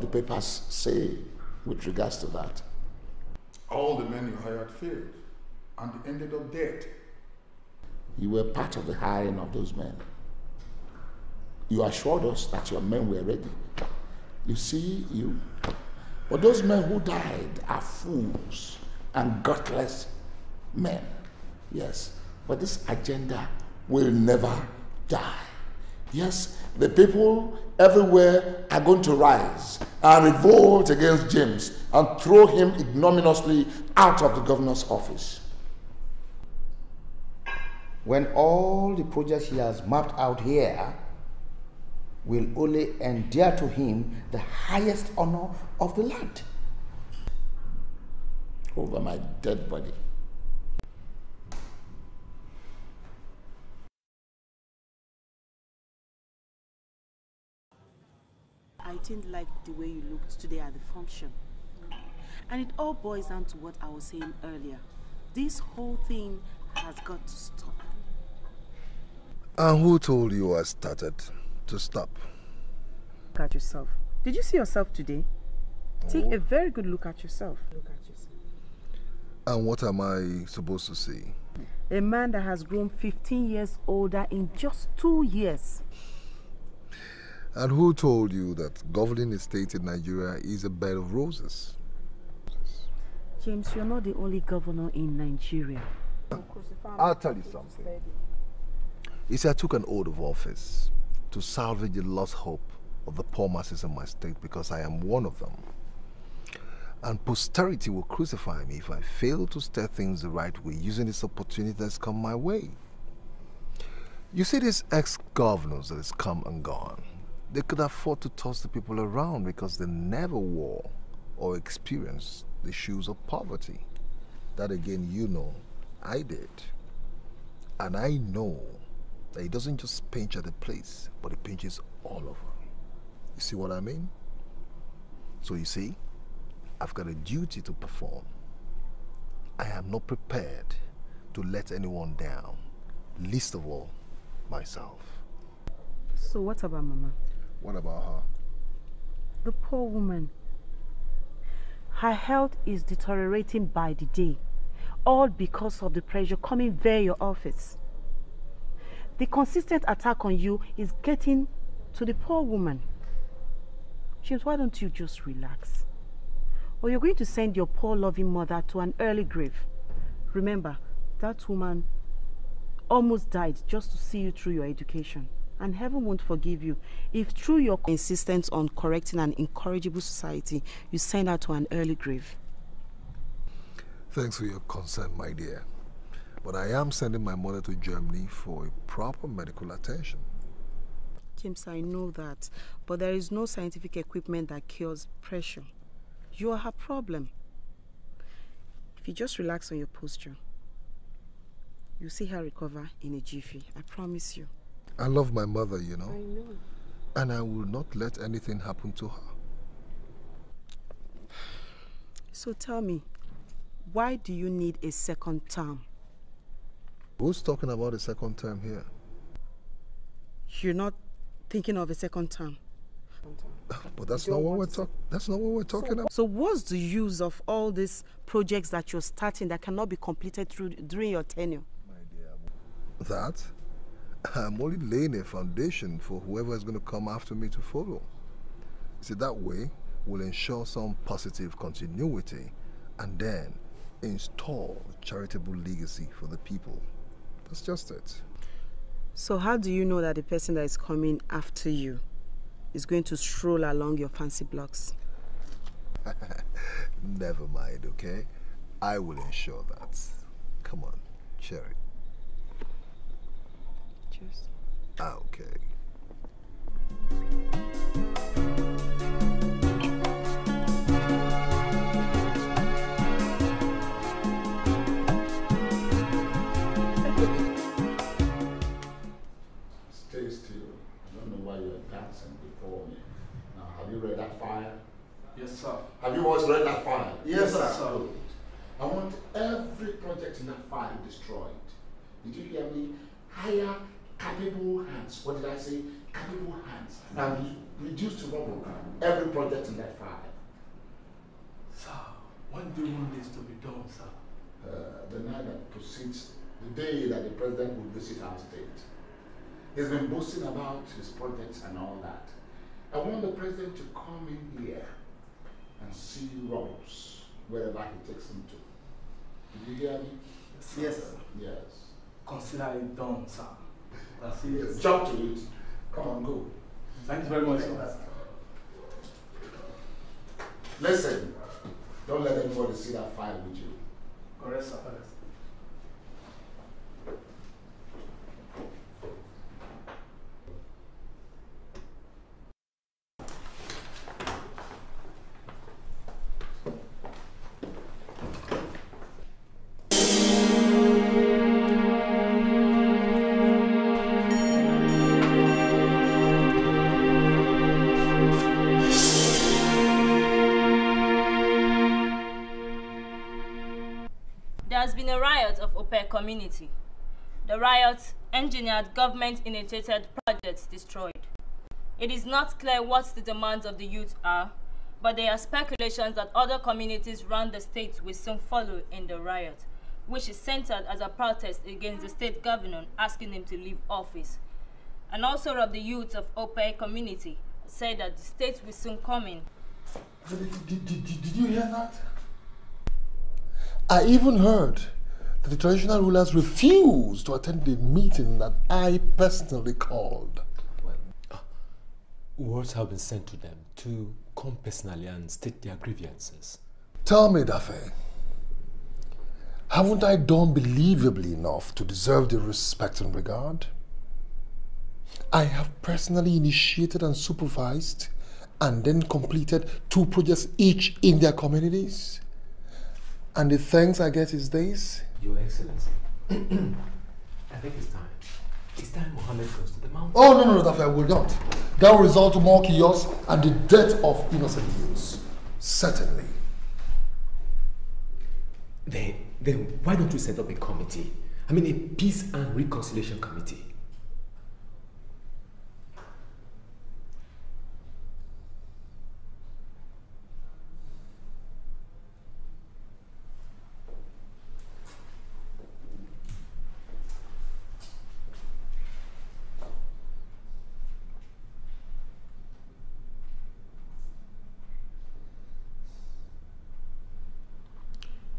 the papers say with regards to that? All the men you hired failed, and they ended up dead. You were part of the hiring of those men. You assured us that your men were ready. You see, but those men who died are fools and gutless men. Yes, but this agenda will never die. Yes, the people everywhere are going to rise and revolt against James and throw him ignominiously out of the governor's office. When all the projects he has mapped out here will only endear to him the highest honor of the land. Over my dead body. I didn't like the way you looked today at the function. And it all boils down to what I was saying earlier. This whole thing has got to stop. And who told you I started to stop? Look at yourself. Did you see yourself today? Take a very good look at yourself. Look at yourself. And what am I supposed to see? A man that has grown 15 years older in just 2 years. And who told you that governing a state in Nigeria is a bed of roses? James, you're not the only governor in Nigeria. I'll tell you something. You see, I took an oath of office to salvage the lost hope of the poor masses in my state because I am one of them. And posterity will crucify me if I fail to steer things the right way using this opportunity that's come my way. You see, these ex-governors that has come and gone, they could afford to toss the people around because they never wore or experienced the shoes of poverty. That again, you know, I did. And I know that it doesn't just pinch at a place, but it pinches all over. You see what I mean? So you see, I've got a duty to perform. I am not prepared to let anyone down, least of all, myself. So what about Mama? What about her? The poor woman. Her health is deteriorating by the day, all because of the pressure coming via your office. The consistent attack on you is getting to the poor woman. James, why don't you just relax? Or you're going to send your poor loving mother to an early grave. Remember, that woman almost died just to see you through your education. And heaven won't forgive you if through your insistence on correcting an incorrigible society, you send her to an early grave. Thanks for your concern, my dear. But I am sending my mother to Germany for a proper medical attention. James, I know that, but there is no scientific equipment that cures pressure. You are her problem. If you just relax on your posture, you'll see her recover in a jiffy. I promise you. I love my mother, you know. I know. And I will not let anything happen to her. So tell me, why do you need a second term? Who's talking about a second term here? You're not thinking of a second term? But that's not what we're talking about. So what's the use of all these projects that you're starting that cannot be completed during your tenure? My dear, I'm That? I'm only laying a foundation for whoever is going to come after me to follow. See, that way we'll ensure some positive continuity and then install charitable legacy for the people. That's just it. So how do you know that the person that is coming after you is going to stroll along your fancy blocks? Never mind, okay? I will ensure that. Come on, Cherry. Cheers. Okay. Stay still. I don't know why you're dancing before me. Now, have you read that file? Yes, sir. Have you always read that file? Yes, sir. Good. I want every project in that file destroyed. Did you hear me? Hire capable hands. What did I say? Capable hands. Now, reduce to rubble every project in that file. Sir, when do you want this to be done, sir? The night that precedes the day that the president will visit our state. He's been boasting about his projects and all that. I want the president to come in here and see Rose wherever he takes him to. Did you hear me? Yes, sir. Yes. Consider it done, sir. That's it. Yes. Jump to it. Come on, go. Thank you very much, sir. Listen, don't let anybody see that file with you. Correct, sir. There has been a riot of OPEC community. The riot engineered government-initiated projects destroyed. It is not clear what the demands of the youth are, but there are speculations that other communities around the state will soon follow in the riot, which is centered as a protest against the state governor asking him to leave office. And also of the youth of OPEC community said that the state will soon come in. Did you hear that? I even heard that the traditional rulers refused to attend the meeting that I personally called. Words have been sent to them to come personally and state their grievances. Tell me, Dafe, haven't I done believably enough to deserve the respect and regard? I have personally initiated and supervised and then completed 2 projects each in their communities. And the thanks I get is this? Your Excellency, I think it's time. It's time Mohammed goes to the mountain. Oh, no, Dafe, I will not. That will result to more chaos and the death of innocent youths. Certainly. Then why don't we set up a committee? I mean, a peace and reconciliation committee.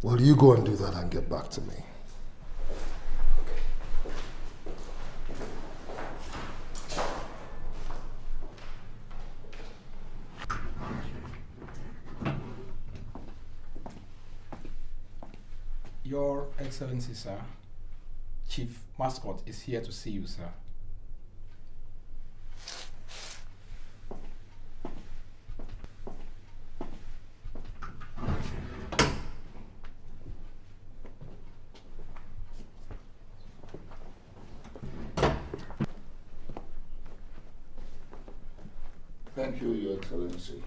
Well, you go and do that and get back to me. Your Excellency, sir, Chief Mascot is here to see you, sir. Thank you, Your Excellency.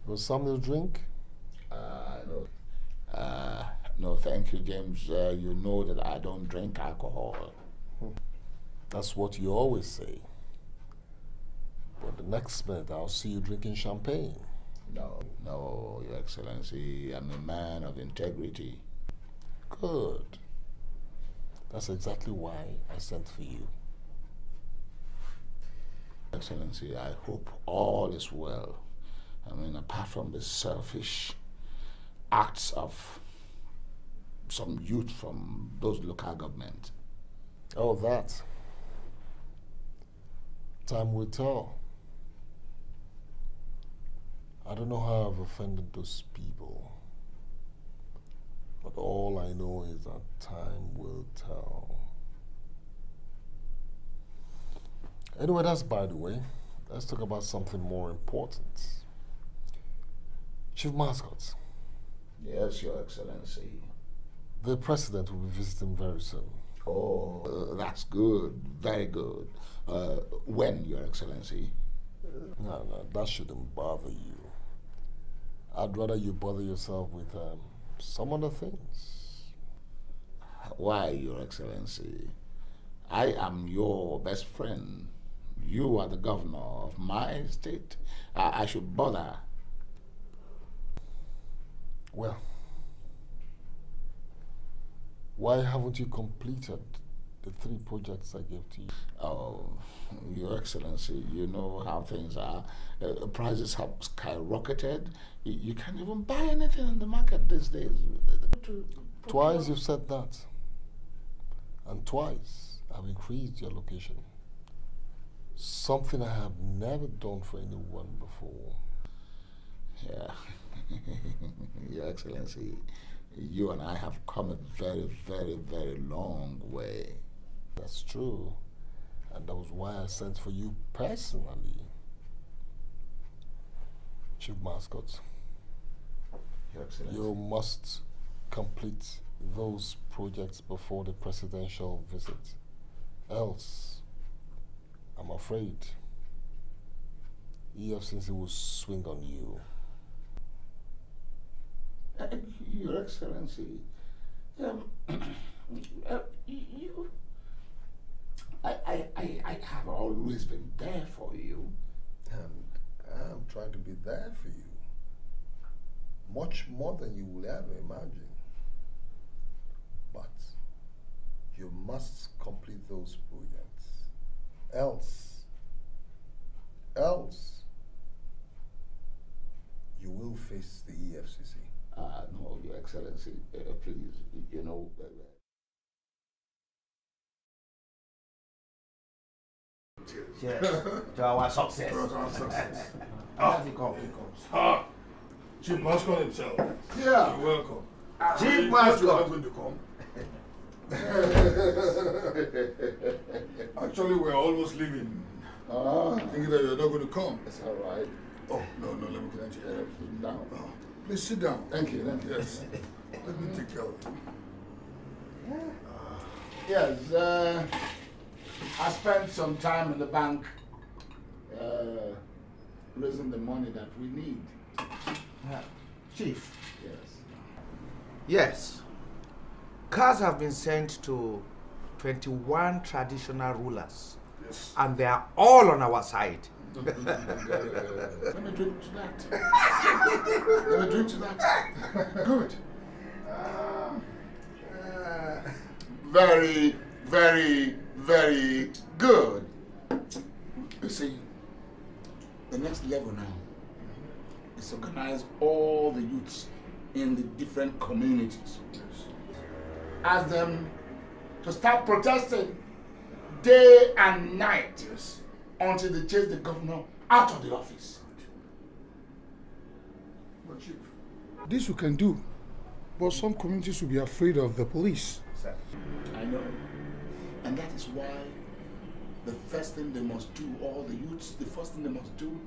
Was something to drink? No. No, thank you, James. You know that I don't drink alcohol. That's what you always say. But the next minute, I'll see you drinking champagne. No, Your Excellency. I'm a man of integrity. Good. That's exactly why I sent for you. Excellency, I hope all is well. I mean, apart from the selfish acts of some youth from those local government. Oh, that. Time will tell. I don't know how I've offended those people. But all I know is that time will tell. Anyway, that's by the way. Let's talk about something more important. Chief Mascot. Yes, Your Excellency. The President will be visiting very soon. Oh, that's good. Very good. When, Your Excellency? No, that shouldn't bother you. I'd rather you bother yourself with some other things. Why, Your Excellency? I am your best friend. You are the governor of my state. I should bother. Well, why haven't you completed the 3 projects I gave to you? Oh, Your Excellency, you know how things are. Prices have skyrocketed. You can't even buy anything in the market these days. Twice you've said that. And twice I've increased your location. Something I have never done for anyone before. Yeah. Your Excellency, you and I have come a very, very, very long way. That's true. And that was why I sent for you personally. Chief Mascot, Your Excellency, you must complete those projects before the presidential visit. Else, I'm afraid EFCC will swing on you. Your Excellency, I have always been there for you. And I'm trying to be there for you. Much more than you will ever imagine. But you must complete those projects. Else, you will face the EFCC. No, Your Excellency, please, you know. Cheers to our success. To our success. He comes. Chief Mascot himself. Yeah. You're welcome. Chief Mascot. Mascot. You're not going to come. Actually, we're almost leaving. Thinking that you're not going to come. It's all right. Oh, no, let me get into your down. Please sit down. Thank you. Yes. Let me take care of you. Yes, I spent some time in the bank raising the money that we need. Chief. Yes. Yes. Cars have been sent to 21 traditional rulers. Yes. And they are all on our side. Let me drink to that. Let me drink to that. Good. Very, very, very good. You see, the next level now is to organize all the youths in the different communities. Ask them to start protesting day and night until they chase the governor out of the office. But Chief, this you can do, but some communities will be afraid of the police. Sir, I know. And that is why the first thing they must do, all the youths, the first thing they must do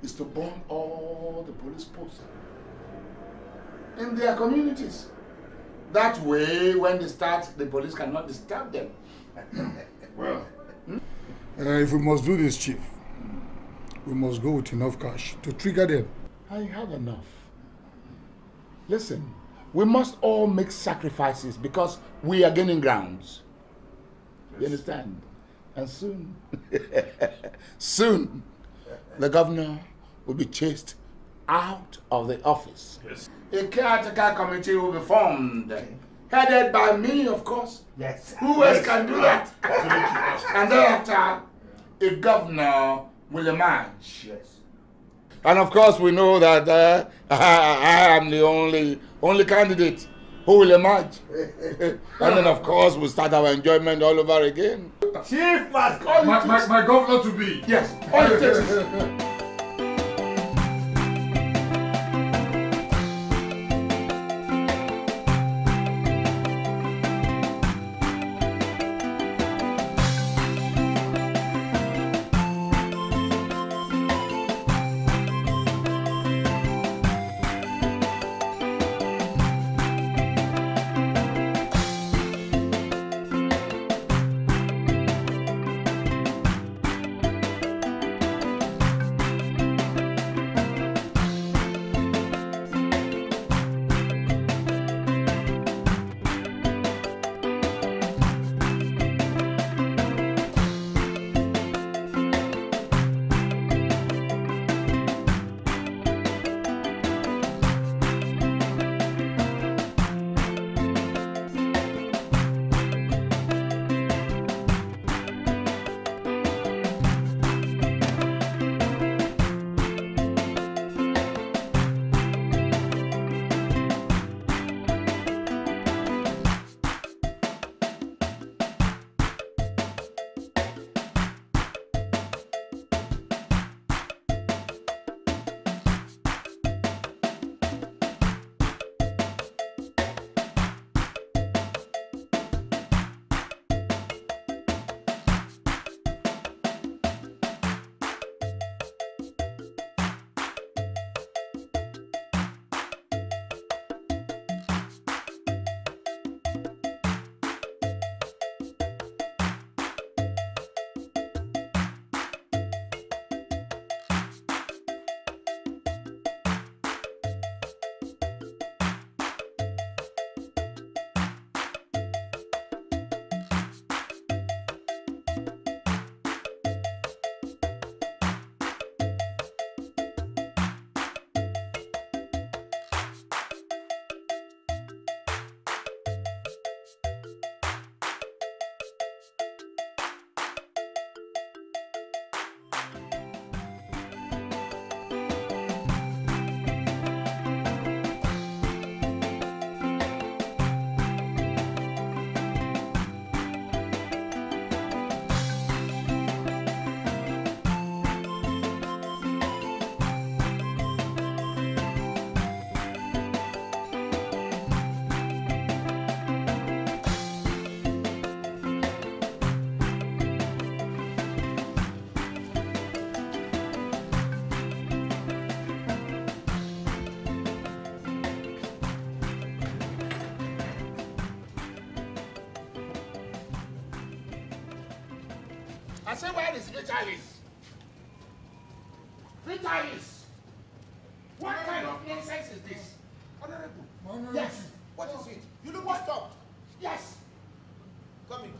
is to burn all the police posts in their communities. That way, when they start, the police cannot disturb them. Well, if we must do this, Chief, we must go with enough cash to trigger them. I have enough. Listen, we must all make sacrifices because we are gaining grounds. You understand? And soon, soon, the governor will be chased out of the office. Yes. A caretaker committee will be formed headed by me, of course. Yes. Who else can do that? And thereafter, a governor will emerge. Yes. And of course, we know that I am the only candidate who will emerge. And then, of course, we'll start our enjoyment all over again. Chief must my governor to be. Yes. All it takes is... I say, where is Vitalis? Vitalis! What kind of nonsense is this? Honorable. Yes. What is it? You look disturbed. Yes. Come in.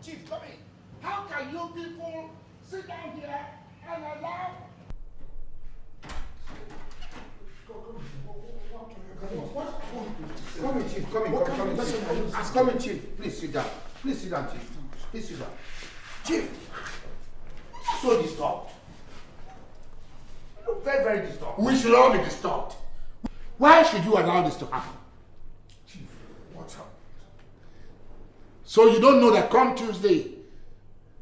Chief, come in. How can you people sit down here and allow... Come in, Chief. Come in, Chief. Please sit down. Chief. Please sit down. Chief, so disturbed. You look very, very disturbed. We should all be disturbed. Why should you allow this to happen? Chief, what's up? So you don't know that come Tuesday,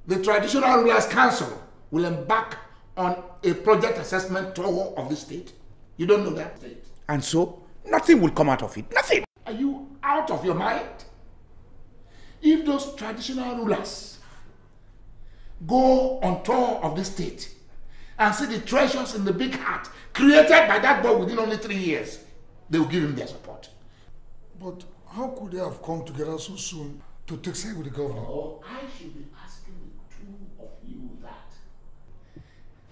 the Traditional Rulers Council will embark on a project assessment tour of the state? You don't know that? And so, nothing will come out of it. Nothing. Are you out of your mind? If those traditional rulers go on tour of the state and see the treasures in the big hat created by that boy within only 3 years, they will give him their support. But how could they have come together so soon to take side with the governor? Oh, I should be asking the two of you that.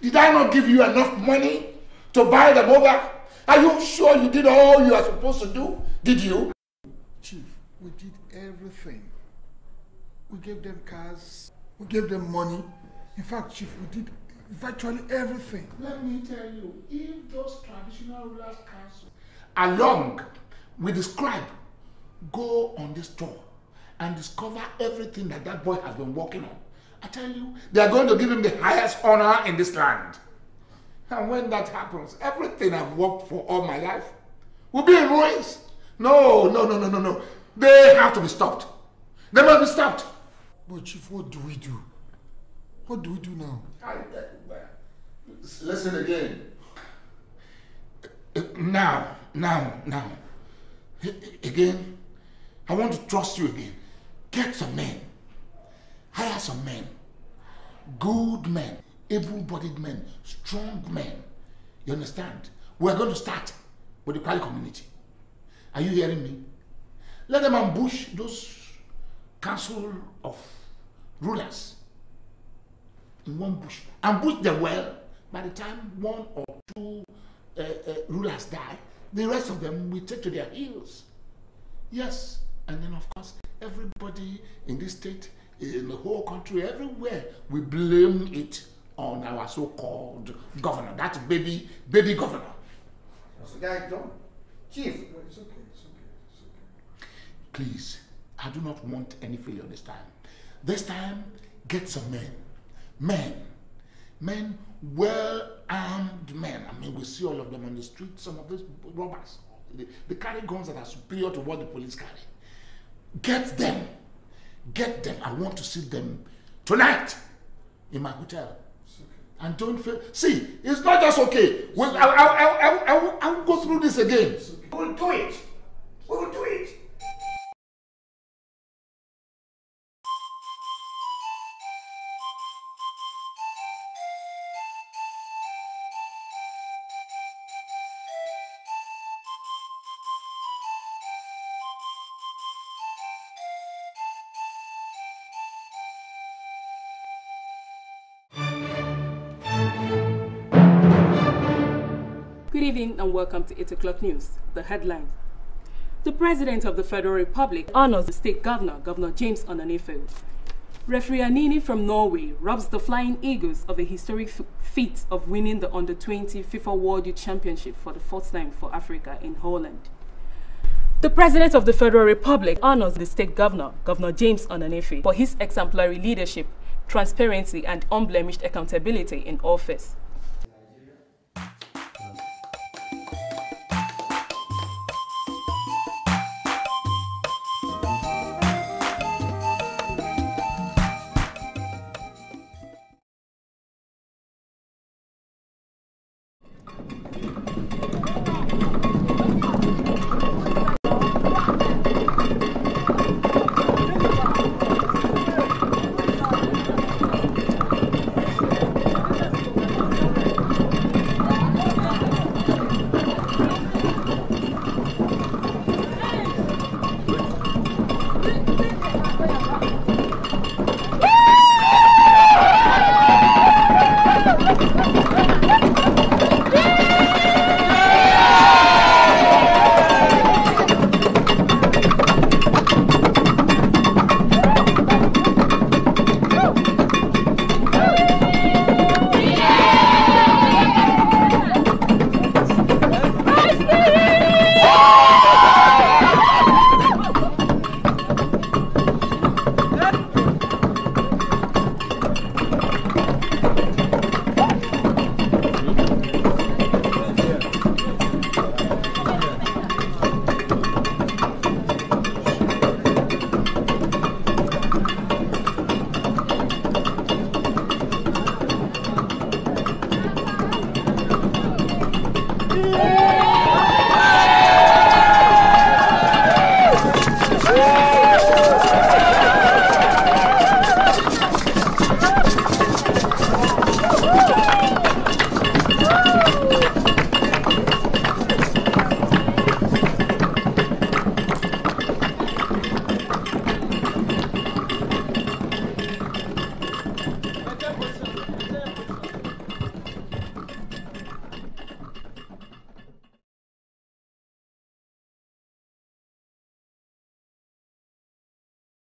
Did I not give you enough money to buy them over? Are you sure you did all you are supposed to do? Did you? Chief, we did everything. We gave them cars, we gave them money. In fact, Chief, we did virtually everything. Let me tell you, if those traditional rulers council, along with the scribe go on this tour and discover everything that boy has been working on. I tell you, they are going to give him the highest honor in this land. And when that happens, everything I've worked for all my life will be in ruins. No. They have to be stopped. They must be stopped. But Chief, what do we do? What do we do now? Listen again. Now. Again, I want to trust you again. Get some men. Hire some men. Good men. Able-bodied men. Strong men. You understand? We're going to start with the Kwali community. Are you hearing me? Let them ambush those council of rulers in one bush. Ambush them well. By the time one or two rulers die, the rest of them will take to their heels. Yes, and then of course, everybody in this state, in the whole country, everywhere, we blame it on our so-called governor. That baby governor. That's the guy, John. Chief. It's okay. Please, I do not want any failure this time. This time, get some men, well-armed men. I mean, we see all of them on the street, some of these robbers. They carry guns that are superior to what the police carry. Get them. I want to see them tonight in my hotel. And don't feel. See, it's not just okay. I will go through this again. We'll do it. Good evening and welcome to 8 o'clock news. The headlines. The President of the Federal Republic honors the state governor, Governor James Onanefe. Referee Anini from Norway robs the Flying Eagles of a historic feat of winning the Under-20 FIFA World Youth Championship for the fourth time for Africa in Holland. The President of the Federal Republic honors the state governor, Governor James Onanefe, for his exemplary leadership, transparency and unblemished accountability in office.